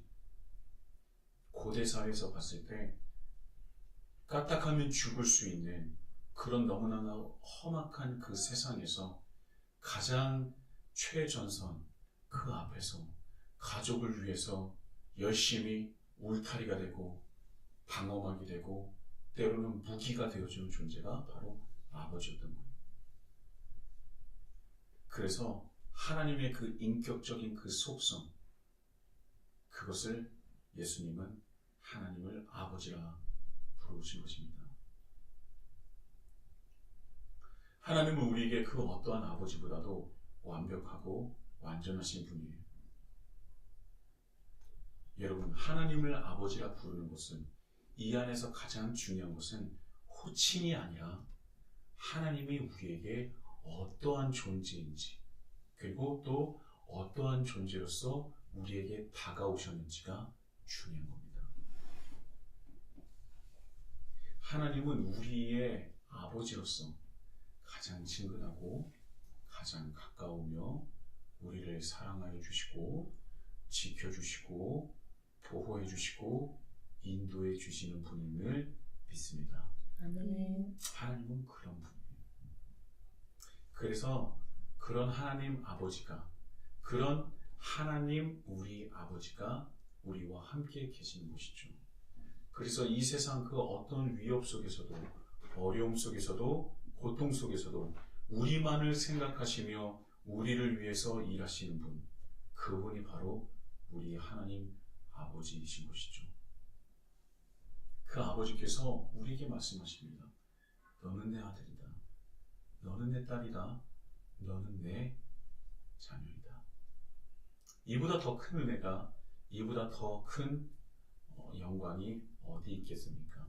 Speaker 1: 고대 사회에서 봤을 때 까딱하면 죽을 수 있는 그런 너무나 험악한 그 세상에서 가장 최전선 그 앞에서 가족을 위해서 열심히 울타리가 되고 방어막이 되고 때로는 무기가 되어주는 존재가 바로 아버지였던 거예요. 그래서 하나님의 그 인격적인 그 속성, 그것을 예수님은 하나님을 아버지라 부르신 것입니다. 하나님은 우리에게 그 어떠한 아버지보다도 완벽하고 완전하신 분이에요. 여러분, 하나님을 아버지라 부르는 것은 이 안에서 가장 중요한 것은 호칭이 아니라 하나님이 우리에게 어떠한 존재인지 그리고 또 어떠한 존재로서 우리에게 다가오셨는지가 중요한 겁니다. 하나님은 우리의 아버지로서 가장 친근하고 가장 가까우며 우리를 사랑하여 주시고 지켜주시고 보호해 주시고 인도해 주시는 분임을 믿습니다.
Speaker 2: 아멘.
Speaker 1: 하나님은 그런 분이에요. 그래서 그런 하나님 아버지가, 그런 하나님 우리 아버지가 우리와 함께 계시는 것이죠. 그래서 이 세상 그 어떤 위협 속에서도 어려움 속에서도 고통 속에서도 우리만을 생각하시며 우리를 위해서 일하시는 분, 그분이 바로 우리 하나님 아버지이신 것이죠. 그 아버지께서 우리에게 말씀하십니다. 너는 내 아들이다. 너는 내 딸이다. 너는 내 자녀이다. 이보다 더 큰 은혜가, 이보다 더 큰 영광이 어디 있겠습니까?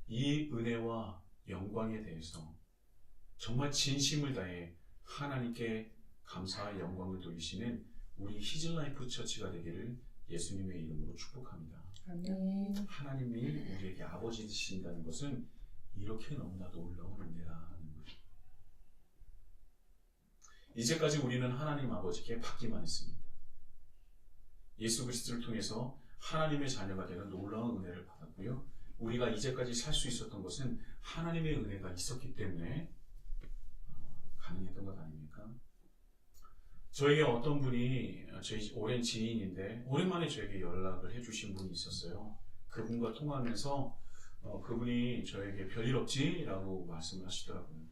Speaker 1: 이 은혜와 영광에 대해서 정말 진심을 다해 하나님께 감사와 영광을 돌리시는 우리 히즐라이프 처치가 되기를 예수님의 이름으로 축복합니다.
Speaker 2: 아멘.
Speaker 1: 하나님이 우리에게 아버지 되신다는 것은 이렇게 너무나 놀라운 은혜라는 거예요. 이제까지 우리는 하나님 아버지께 받기만 했습니다. 예수 그리스도를 통해서 하나님의 자녀가 되는 놀라운 은혜를 받았고요. 우리가 이제까지 살 수 있었던 것은 하나님의 은혜가 있었기 때문에 가능했던 것 아닙니까? 저에게 어떤 분이 저희 오랜 지인인데 오랜만에 저에게 연락을 해주신 분이 있었어요. 그분과 통화하면서 그분이 저에게 별일 없지? 라고 말씀을 하시더라고요.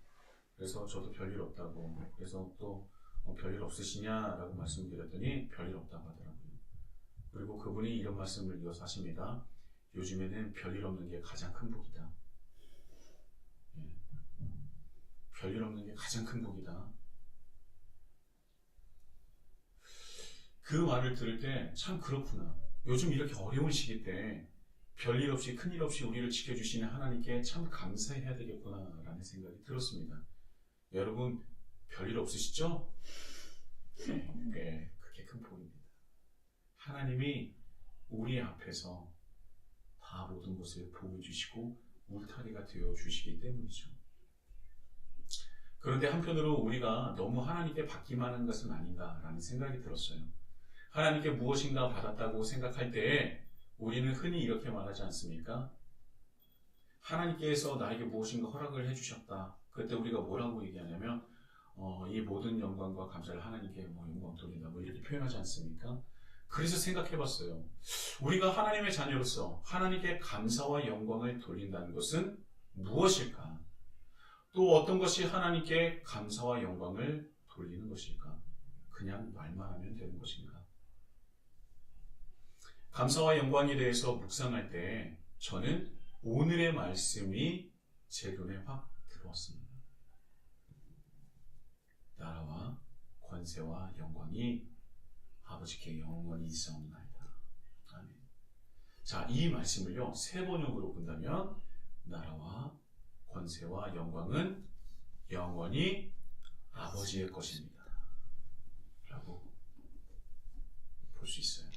Speaker 1: 그래서 저도 별일 없다고. 그래서 또 별일 없으시냐라고 말씀드렸더니 별일 없다고 하더라고요. 그리고 그분이 이런 말씀을 이어서 하십니다. 요즘에는 별일 없는 게 가장 큰 복이다. 예. 별일 없는 게 가장 큰 복이다. 그 말을 들을 때 참 그렇구나. 요즘 이렇게 어려운 시기 때 별일 없이 큰일 없이 우리를 지켜주시는 하나님께 참 감사해야 되겠구나라는 생각이 들었습니다. 여러분 별일 없으시죠? 네, 그게 큰 복입니다. 하나님이 우리 앞에서 다 모든 것을 보여주시고 울타리가 되어주시기 때문이죠. 그런데 한편으로 우리가 너무 하나님께 받기만 한 것은 아닌가라는 생각이 들었어요. 하나님께 무엇인가 받았다고 생각할 때에 우리는 흔히 이렇게 말하지 않습니까? 하나님께서 나에게 무엇인가 허락을 해주셨다. 그때 우리가 뭐라고 얘기하냐면 이 모든 영광과 감사를 하나님께 영광 돌린다 이렇게 표현하지 않습니까? 그래서 생각해봤어요. 우리가 하나님의 자녀로서 하나님께 감사와 영광을 돌린다는 것은 무엇일까? 또 어떤 것이 하나님께 감사와 영광을 돌리는 것일까? 그냥 말만 하면 되는 것인가? 감사와 영광에 대해서 묵상할 때 저는 오늘의 말씀이 제 눈에 확 들어왔습니다. 나라와 권세와 영광이 아버지께 영원히 있사옵나이다. 아멘. 자, 이 말씀을요, 세 번역으로 본다면 나라와 권세와 영광은 영원히 아버지의 것입니다. 라고 볼 수 있어요.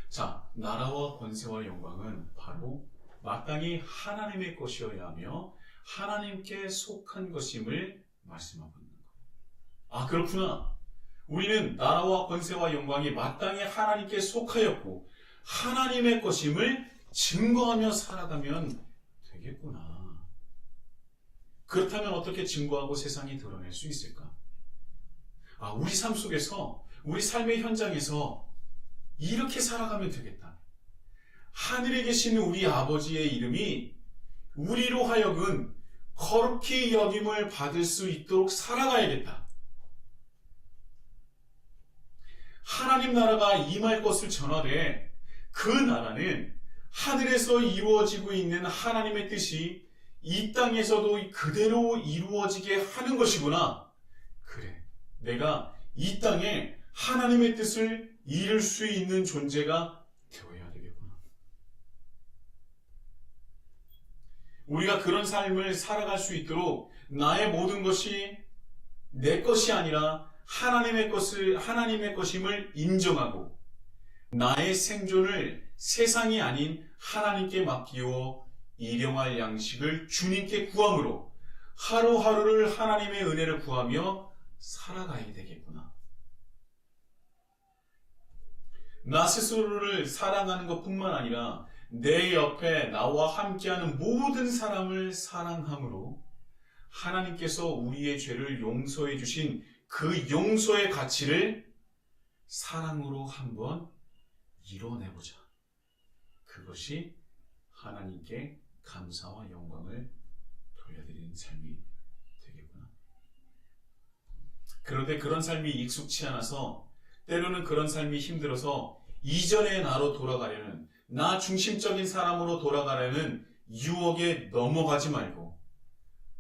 Speaker 1: 자, 나라와 권세와 영광은 바로 마땅히 하나님의 것이어야 하며 하나님께 속한 것임을 말씀하고 있는 거예요. 아, 그렇구나. 우리는 나라와 권세와 영광이 마땅히 하나님께 속하였고 하나님의 것임을 증거하며 살아가면 되겠구나. 그렇다면 어떻게 증거하고 세상에 드러낼 수 있을까? 아, 우리 삶 속에서, 우리 삶의 현장에서 이렇게 살아가면 되겠다. 하늘에 계신 우리 아버지의 이름이 우리로 하여금 거룩히 여김을 받을 수 있도록 살아가야겠다. 하나님 나라가 임할 것을 전하되 그 나라는 하늘에서 이루어지고 있는 하나님의 뜻이 이 땅에서도 그대로 이루어지게 하는 것이구나. 그래, 내가 이 땅에 하나님의 뜻을 이룰 수 있는 존재가 되어야 되겠구나. 우리가 그런 삶을 살아갈 수 있도록 나의 모든 것이 내 것이 아니라 하나님의 것임을 인정하고 나의 생존을 세상이 아닌 하나님께 맡기어 일용할 양식을 주님께 구함으로 하루하루를 하나님의 은혜를 구하며 살아가야 되겠구나. 나 스스로를 사랑하는 것뿐만 아니라 내 옆에 나와 함께하는 모든 사람을 사랑함으로 하나님께서 우리의 죄를 용서해 주신 그 용서의 가치를 사랑으로 한번 이뤄내보자. 그것이 하나님께 감사와 영광을 돌려드리는 삶이 되겠구나. 그런데 그런 삶이 익숙치 않아서 때로는 그런 삶이 힘들어서 이전의 나로 돌아가려는, 나 중심적인 사람으로 돌아가려는 유혹에 넘어가지 말고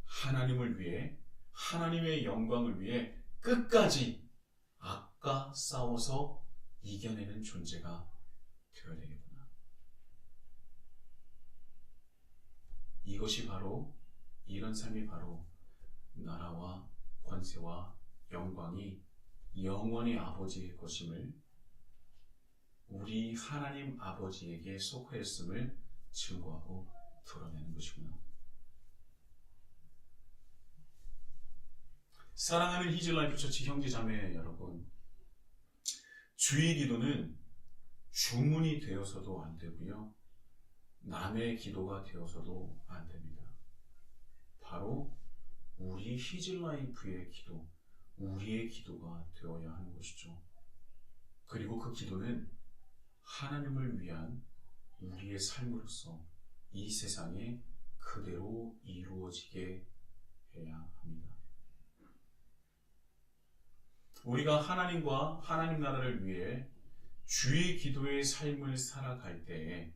Speaker 1: 하나님을 위해, 하나님의 영광을 위해 끝까지 악과 싸워서 이겨내는 존재가 되어야 되겠구나. 이것이 바로, 이런 삶이 바로 나라와 권세와 영광이 영원히 아버지의 것임을, 우리 하나님 아버지에게 속하였음을 증거하고 드러내는 것이구나. 사랑하는 히즐라이프 처치 형제자매 여러분, 주의 기도는 주문이 되어서도 안 되고요, 남의 기도가 되어서도 안 됩니다. 바로 우리 히즐라이프의 기도, 우리의 기도가 되어야 하는 것이죠. 그리고 그 기도는 하나님을 위한 우리의 삶으로서 이 세상에 그대로 이루어지게 해야 합니다. 우리가 하나님과 하나님 나라를 위해 주의 기도의 삶을 살아갈 때에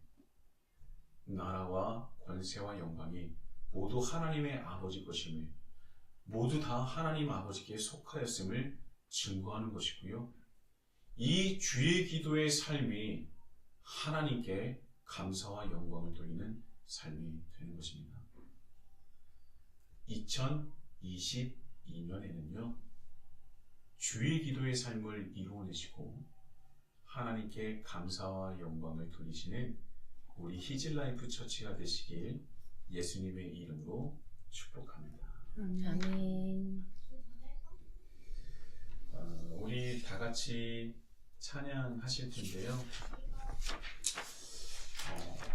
Speaker 1: 나라와 권세와 영광이 모두 하나님의 아버지 것임을, 모두 다 하나님 아버지께 속하였음을 증거하는 것이고요. 이 주의 기도의 삶이 하나님께 감사와 영광을 돌리는 삶이 되는 것입니다. 2022년에는요, 주의 기도의 삶을 이루어내시고 하나님께 감사와 영광을 돌리시는 우리 히즐라이프 처치가 되시길 예수님의 이름으로 축복합니다.
Speaker 2: 아멘.
Speaker 1: 우리 다 같이 찬양하실 텐데요.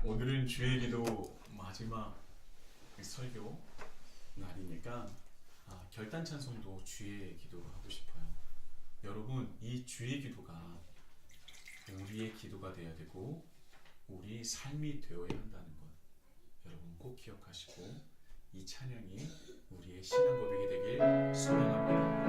Speaker 1: 오늘은 주의 기도 마지막 설교 날이니까 결단 찬송도 주의 기도로 하고 싶어요. 여러분, 이 주의 기도가 우리의 기도가 되어야 되고 우리 삶이 되어야 한다는 것 여러분 꼭 기억하시고 이 찬양이 우리의 신앙 고백이 되길 소망합니다.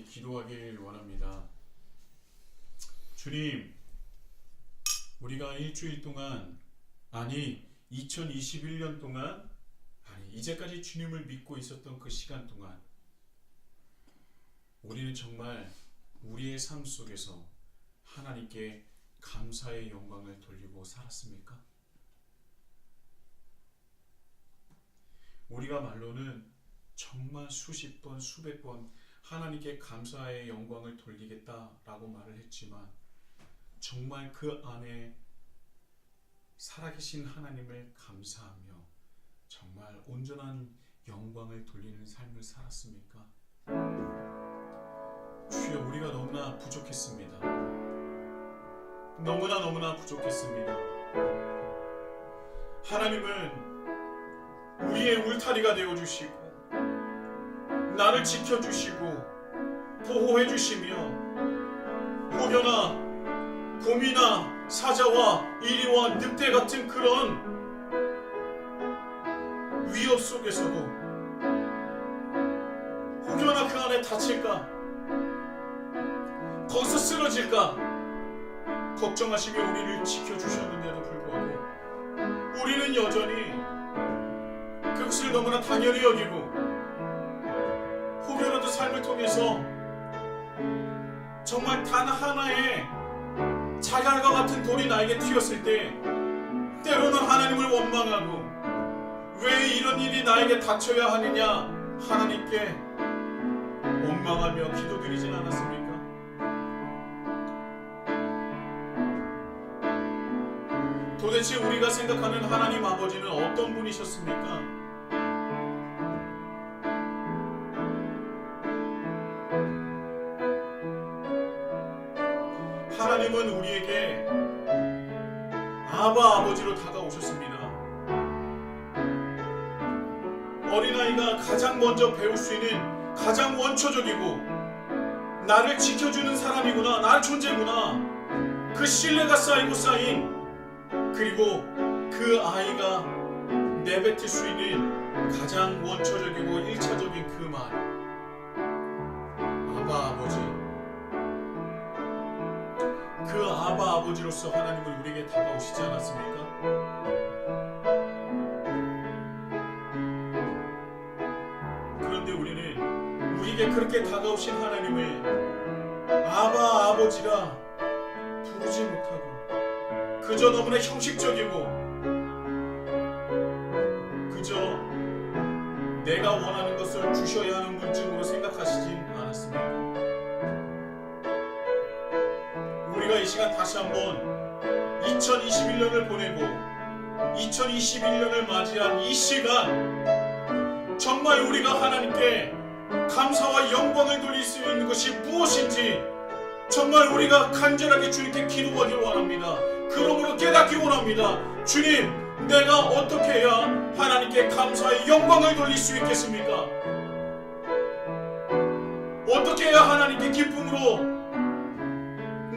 Speaker 1: 기도하길 원합니다. 주님, 우리가 일주일 동안, 아니 2021년 동안, 아니 이제까지 주님을 믿고 있었던 그 시간 동안 우리는 정말 우리의 삶 속에서 하나님께 감사의 영광을 돌리고 살았습니까? 우리가 말로는 정말 수십 번, 수백 번 하나님께 감사의 영광을 돌리겠다라고 말을 했지만 정말 그 안에 살아계신 하나님을 감사하며 정말 온전한 영광을 돌리는 삶을 살았습니까? 주여, 우리가 너무나 부족했습니다. 너무나 부족했습니다. 하나님은 우리의 울타리가 되어주시고 나를 지켜주시고 보호해주시며 혹여나 곰이나 사자와 이리와 늑대 같은 그런 위협 속에서도 혹여나 그 안에 다칠까, 거기서 쓰러질까 걱정하시며 우리를 지켜주셨는데도 불구하고 우리는 여전히 그것을 너무나 당연히 여기고 혹여라도 삶을 통해서 정말 단 하나의 자갈과 같은 돌이 나에게 튀었을 때 때로는 하나님을 원망하고 왜 이런 일이 나에게 닥쳐야 하느냐 하나님께 원망하며 기도드리진 않았습니까? 도대체 우리가 생각하는 하나님 아버지는 어떤 분이셨습니까? 하나님은 우리에게 아바 아버지로 다가오셨습니다. 어린아이가 가장 먼저 배울 수 있는 가장 원초적이고 나를 지켜주는 사람이구나, 나의 존재구나, 그 신뢰가 쌓이고 쌓인, 그리고 그 아이가 내뱉을 수 있는 가장 원초적이고 일차적인 그 말, 아바 아버지. 그 아바 아버지로서 하나님은 우리에게 다가오시지 않았습니까? 그런데 우리는 우리에게 그렇게 다가오신 하나님을 아바 아버지라 부르지 못하고 그저 너무나 형식적이고 그저 내가 원하는 것을 주셔야 하는 문증으로 생각하시진 않았습니다. 우리가 이 시간 다시 한번 2021년을 보내고 2021년을 맞이한 이 시간, 정말 우리가 하나님께 감사와 영광을 돌릴 수 있는 것이 무엇인지 정말 우리가 간절하게 주님께 기도하기를 원합니다. 그러므로 깨닫기 원합니다. 주님, 내가 어떻게 해야 하나님께 감사의 영광을 돌릴 수 있겠습니까? 어떻게 해야 하나님께 기쁨으로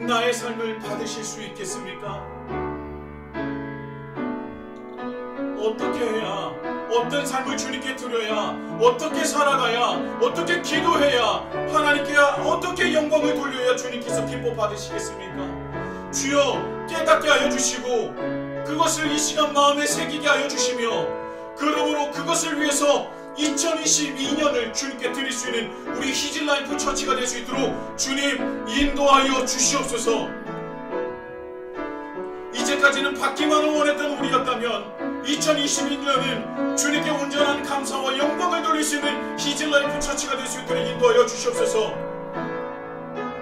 Speaker 1: 나의 삶을 받으실 수 있겠습니까? 어떻게 해야, 어떤 삶을 주님께 드려야, 어떻게 살아가야, 어떻게 기도해야, 하나님께 어떻게 영광을 돌려야 주님께서 기뻐 받으시겠습니까? 주여, 깨닫게 하여 주시고 그것을 이 시간 마음에 새기게 하여 주시며, 그러므로 그것을 위해서 2022년을 주님께 드릴 수 있는 우리 히즐라이프 처치가 될 수 있도록 주님 인도하여 주시옵소서. 이제까지는 받기만을 원했던 우리였다면 2022년은 주님께 온전한 감사와 영광을 돌릴 수 있는 히즐라이프 처치가 될 수 있도록 인도하여 주시옵소서.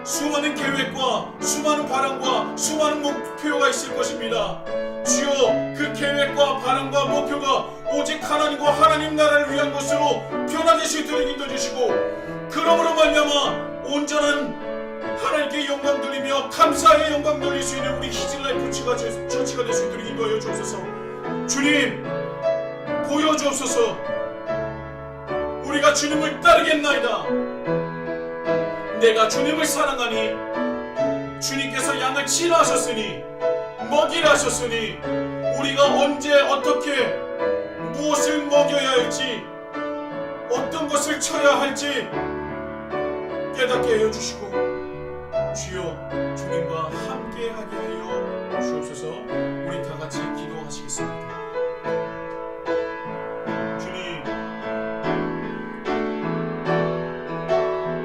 Speaker 1: 수많은 계획과 수많은 바람과 수많은 목표가 있을 것입니다. 주여, 그 계획과 바람과 목표가 오직 하나님과 하나님 나라를 위한 것으로 변화될 수 있도록 인도해주시고, 그러므로 말미암아 온전한 하나님께 영광 돌리며 감사의 영광 돌릴 수 있는 우리 히즐라이프 처치가 될 수 있도록 인도하여 주옵소서. 주님, 보여주옵소서. 우리가 주님을 따르겠나이다. 내가 주님을 사랑하니 주님께서 양을 치라 하셨으니 먹이라 하셨으니 우리가 언제 어떻게 무엇을 먹여야 할지 어떤 것을 쳐야 할지 깨닫게 하여 주시고, 주여, 주님과 함께하게 하여 주옵소서. 우리 다 같이 기도하시겠습니다. 주님,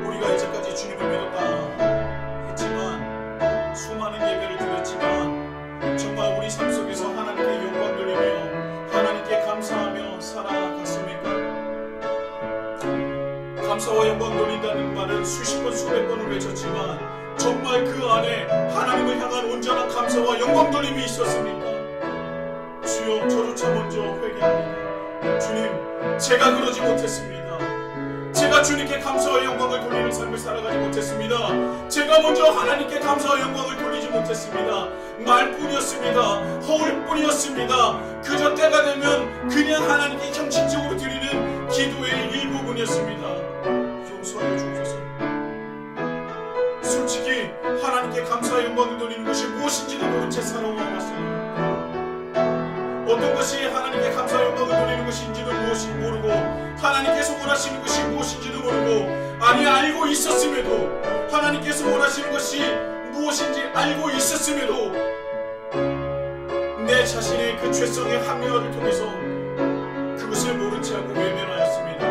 Speaker 1: 우리가 이제까지 주님을 믿었다 했지만, 수많은 예배를 드렸지만 정말 우리 삶 속에서 하나님께 영광 돌리며 하나님께 감사하며 살아갔습니까? 감사와 영광 돌린다는 말은 수십 번 수백 번을 외쳤지만 정말 그 안에 하나님을 향한 온전한 감사와 영광 돌림이 있었습니까? 주여, 저조차 먼저 회개합니다. 주님, 제가 그러지 못했습니다. 제가 주님께 감사와 영광을 돌리는 삶을 살아가지 못했습니다. 제가 먼저 하나님께 감사와 영광을 돌리지 못했습니다. 말뿐이었습니다. 허울뿐이었습니다. 그저 때가 되면 그냥 하나님께 형식적으로 드리는 기도의 일부분이었습니다. 용서하여 주옵소서. 솔직히 하나님께 감사와 영광을 돌리는 것이 무엇인지도 모른 채 살아왔습니다. 어떤 것이 하나님께 감사와 영광을 돌리는 것인지도 무엇인지 모르고, 하나님께서 원하시는 것이 무엇인지도 모르고, 아니 알고 있었음에도, 하나님께서 원하시는 것이 무엇인지 알고 있었음에도 내 자신의 그 죄성의 합리화를 통해서 그것을 모른 채 하고 외면하였습니다.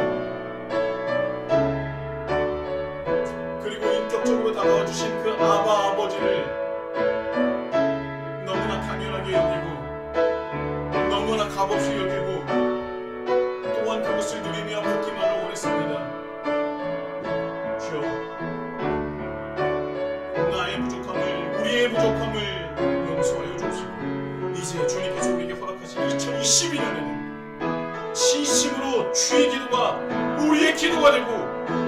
Speaker 1: 그리고 인격적으로 다가와 주신 그 아바 아버지를 너무나 당연하게 여기고 너무나 값없이 여기고 또한 그것을 누리며 받기만을 원했습니다. 주여, 나의 부족함을, 우리의 부족함을 용서하여 주시고, 이제 주님께서 우리에게 허락하신 2022년에는 진심으로 주의 기도가 우리의 기도가 되고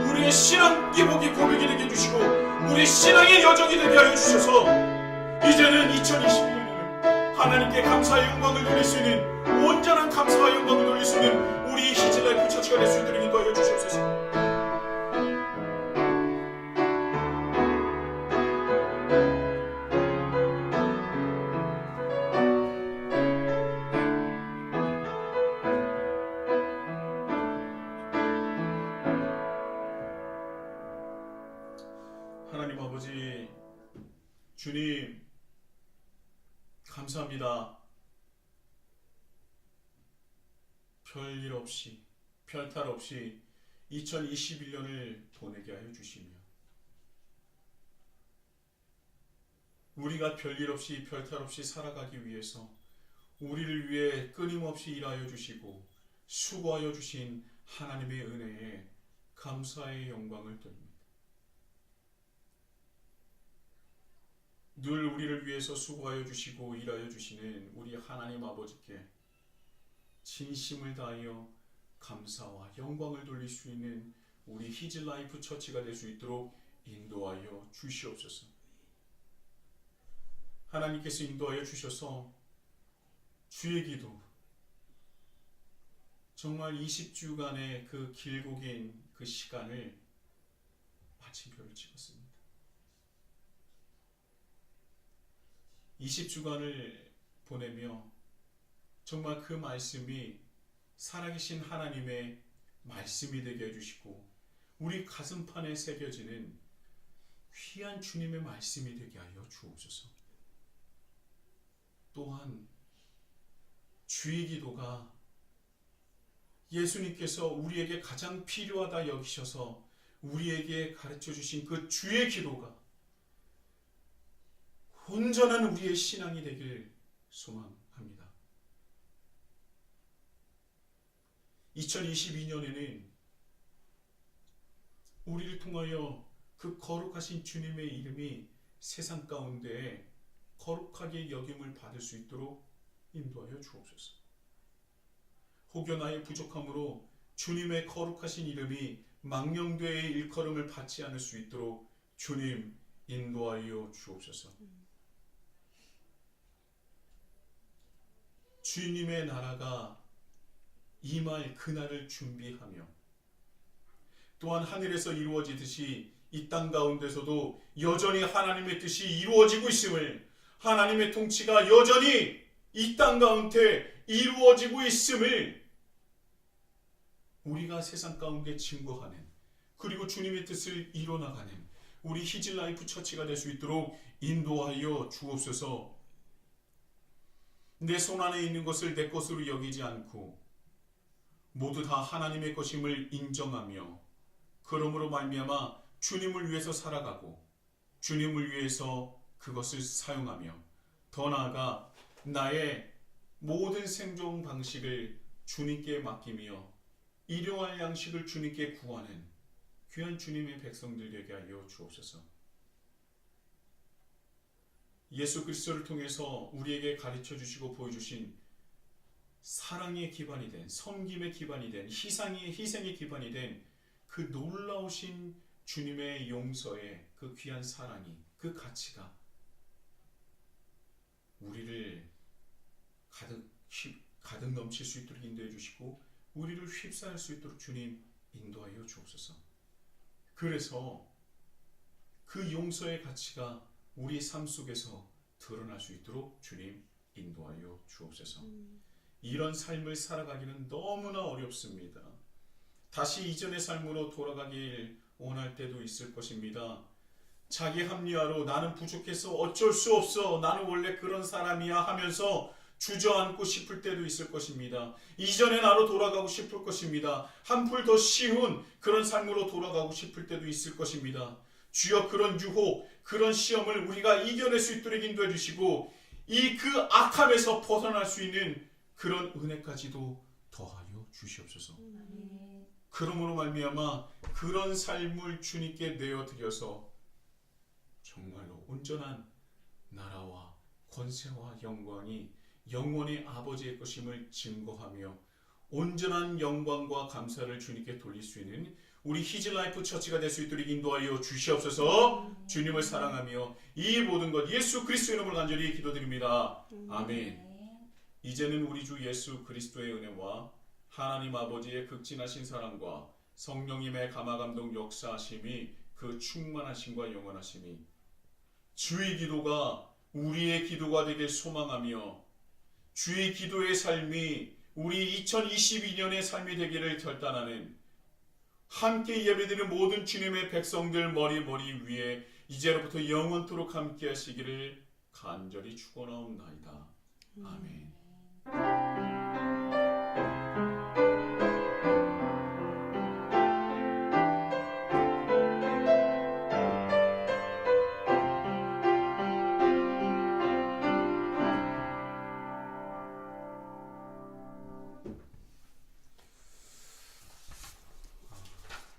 Speaker 1: 우리의 신앙 기복이 고백이 되게 해주시고 우리의 신앙의 여정이 되게 하여 주셔서 하나님께 감사의 영광을 돌릴 수 있는, 온전한 감사와 영광을 돌릴 수 있는 우리 히즐라이프 처치가 될 수 있도록 인도하여 주시옵소서. 하나님 아버지, 주님 감사합니다. 별일 없이, 별탈 없이 2021년을 보내게 하여 주시며, 우리가 별일 없이 별탈 없이 살아가기 위해서 우리를 위해 끊임없이 일하여 주시고 수고하여 주신 하나님의 은혜에 감사의 영광을 돌립니다. 늘 우리를 위해서 수고하여 주시고 일하여 주시는 우리 하나님 아버지께 진심을 다하여 감사와 영광을 돌릴 수 있는 우리 히즐라이프 처치가 될 수 있도록 인도하여 주시옵소서. 하나님께서 인도하여 주셔서 주의 기도, 정말 20주간의 그 길고 긴 그 시간을 마침표를 찍었습니다. 20주간을 보내며 정말 그 말씀이 살아계신 하나님의 말씀이 되게 해주시고 우리 가슴판에 새겨지는 귀한 주님의 말씀이 되게 하여 주옵소서. 또한 주의 기도가 예수님께서 우리에게 가장 필요하다 여기셔서 우리에게 가르쳐 주신 그 주의 기도가 온전한 우리의 신앙이 되길 소망합니다. 2022년에는 우리를 통하여 그 거룩하신 주님의 이름이 세상 가운데 거룩하게 여김을 받을 수 있도록 인도하여 주옵소서. 혹여 나의 부족함으로 주님의 거룩하신 이름이 망령되의 일컬음을 받지 않을 수 있도록 주님 인도하여 주옵소서. 주님의 나라가 임할 그날을 준비하며 또한 하늘에서 이루어지듯이 이 땅 가운데서도 여전히 하나님의 뜻이 이루어지고 있음을, 하나님의 통치가 여전히 이 땅 가운데 이루어지고 있음을 우리가 세상 가운데 증거하는, 그리고 주님의 뜻을 이뤄나가는 우리 히즐라이프 처치가 될 수 있도록 인도하여 주옵소서. 내 손 안에 있는 것을 내 것으로 여기지 않고 모두 다 하나님의 것임을 인정하며 그러므로 말미암아 주님을 위해서 살아가고 주님을 위해서 그것을 사용하며 더 나아가 나의 모든 생존 방식을 주님께 맡기며 일용할 양식을 주님께 구하는 귀한 주님의 백성들 되게 하여 주옵소서. 예수 그리스도를 통해서 우리에게 가르쳐 주시고 보여주신 사랑의 기반이 된, 섬김의 기반이 된, 희생의 기반이 된 그 놀라우신 주님의 용서의 그 귀한 사랑이, 그 가치가 우리를 가득 넘칠 수 있도록 인도해 주시고 우리를 휩싸일 수 있도록 주님 인도하여 주옵소서. 그래서 그 용서의 가치가 우리 삶 속에서 드러날 수 있도록 주님 인도하여 주옵소서. 이런 삶을 살아가기는 너무나 어렵습니다. 다시 이전의 삶으로 돌아가길 원할 때도 있을 것입니다. 자기 합리화로 나는 부족해서 어쩔 수 없어, 나는 원래 그런 사람이야 하면서 주저앉고 싶을 때도 있을 것입니다. 이전의 나로 돌아가고 싶을 것입니다. 한풀 더 쉬운 그런 삶으로 돌아가고 싶을 때도 있을 것입니다. 주여, 그런 유혹, 그런 시험을 우리가 이겨낼 수 있도록 인도해 주시고 이 그 악함에서 벗어날 수 있는 그런 은혜까지도 더하여 주시옵소서. 그러므로 말미암아 그런 삶을 주님께 내어드려서 정말로 온전한 나라와 권세와 영광이 영원히 아버지의 것임을 증거하며 온전한 영광과 감사를 주님께 돌릴 수 있는 우리 히즈라이프 처치가 될 수 있도록 인도하여 주시옵소서. 주님을 사랑하며 이 모든 것 예수 그리스도의 이름으로 간절히 기도드립니다. 아멘. 이제는 우리 주 예수 그리스도의 은혜와 하나님 아버지의 극진하신 사랑과 성령님의 감화감동 역사하심이 그 충만하심과 영원하심이 주의 기도가 우리의 기도가 되길 소망하며 주의 기도의 삶이 우리 2022년의 삶이 되기를 결단하는 함께 예배드리는 모든 주님의 백성들 머리 위에 이제로부터 영원토록 함께 하시기를 간절히 축원하옵나이다. 아멘.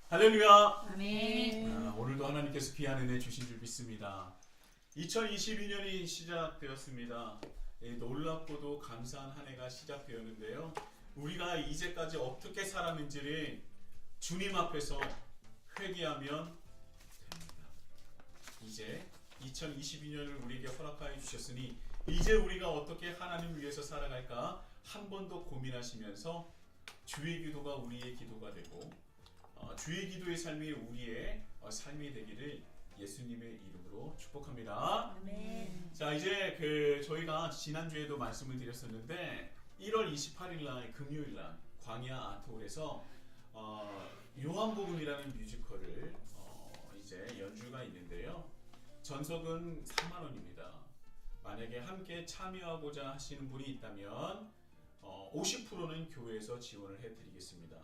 Speaker 1: 할렐루야.
Speaker 2: 아멘.
Speaker 1: 오늘도 하나님께서 귀한 은혜 주신 줄 믿습니다. 2022년이 시작되었습니다. 놀랍고도 감사한 한 해가 시작되었는데요. 우리가 이제까지 어떻게 살았는지를 주님 앞에서 회개하면 됩니다. 이제 2022년을 우리에게 허락하여 주셨으니 이제 우리가 어떻게 하나님을 위해서 살아갈까 한 번 더 고민하시면서 주의 기도가 우리의 기도가 되고 주의 기도의 삶이 우리의 삶이 되기를 예수님의 이름으로 축복합니다.
Speaker 2: 아멘.
Speaker 1: 자, 이제 저희가 지난주에도 말씀을 드렸었는데 1월 28일 날 금요일 날 광야 아트홀에서 요한복음이라는 뮤지컬을 이제 연주가 있는데요. 전석은 4만 원입니다. 만약에 함께 참여하고자 하시는 분이 있다면 50%는 교회에서 지원을 해드리겠습니다.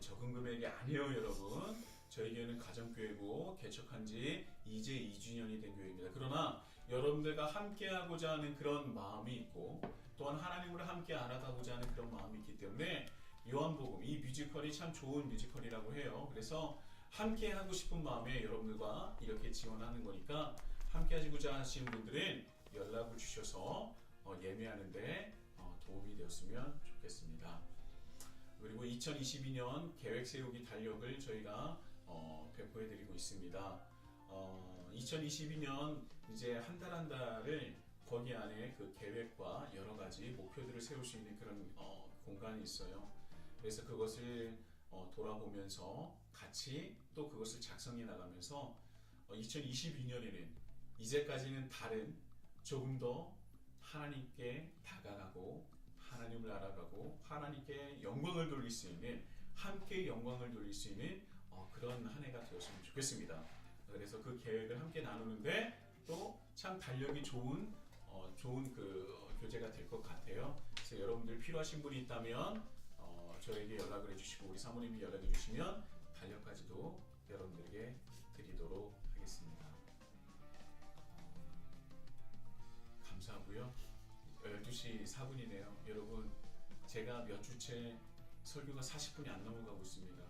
Speaker 1: 적은 금액이 아니에요, 여러분. 저희 교회는 가정교회고 개척한 지 이제 2주년이 된 교회입니다. 그러나 여러분들과 함께하고자 하는 그런 마음이 있고 또한 하나님을 함께 알아가고자 하는 그런 마음이 있기 때문에 요한복음 이 뮤지컬이 참 좋은 뮤지컬이라고 해요. 그래서 함께하고 싶은 마음에 여러분들과 이렇게 지원하는 거니까 함께하고자 하시는 분들은 연락을 주셔서 예매하는데 도움이 되었으면 좋겠습니다. 그리고 2022년 계획 세우기 달력을 저희가 배포해드리고 있습니다. 2022년 이제 한 달 한 달을 거기 안에 그 계획과 여러 가지 목표들을 세울 수 있는 그런 공간이 있어요. 그래서 그것을 돌아보면서 같이 또 그것을 작성해 나가면서 2022년에는 이제까지는 다른 조금 더 하나님께 다가가고 하나님을 알아가고 하나님께 영광을 돌릴 수 있는 함께 영광을 돌릴 수 있는 그런 한 해가 되었으면 좋겠습니다. 그래서 그 계획을 함께 나누는데 또 참 달력이 좋은 그 교재가 될 것 같아요. 그래서 여러분들 필요하신 분이 있다면 저에게 연락을 해주시고 우리 사모님이 연락해 주시면 달력까지도 여러분들에게 드리도록 하겠습니다. 감사하고요. 12시 4분이네요. 여러분 제가 몇 주째 설교가 40분이 안 넘어가고 있습니다.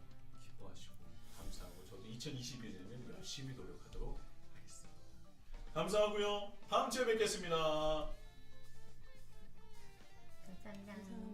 Speaker 1: 기뻐하시고 감사하고 저도 2021년에는 열심히 노력하도록 하겠습니다. 감사하고요. 다음 주에 뵙겠습니다.
Speaker 2: 감사합니다.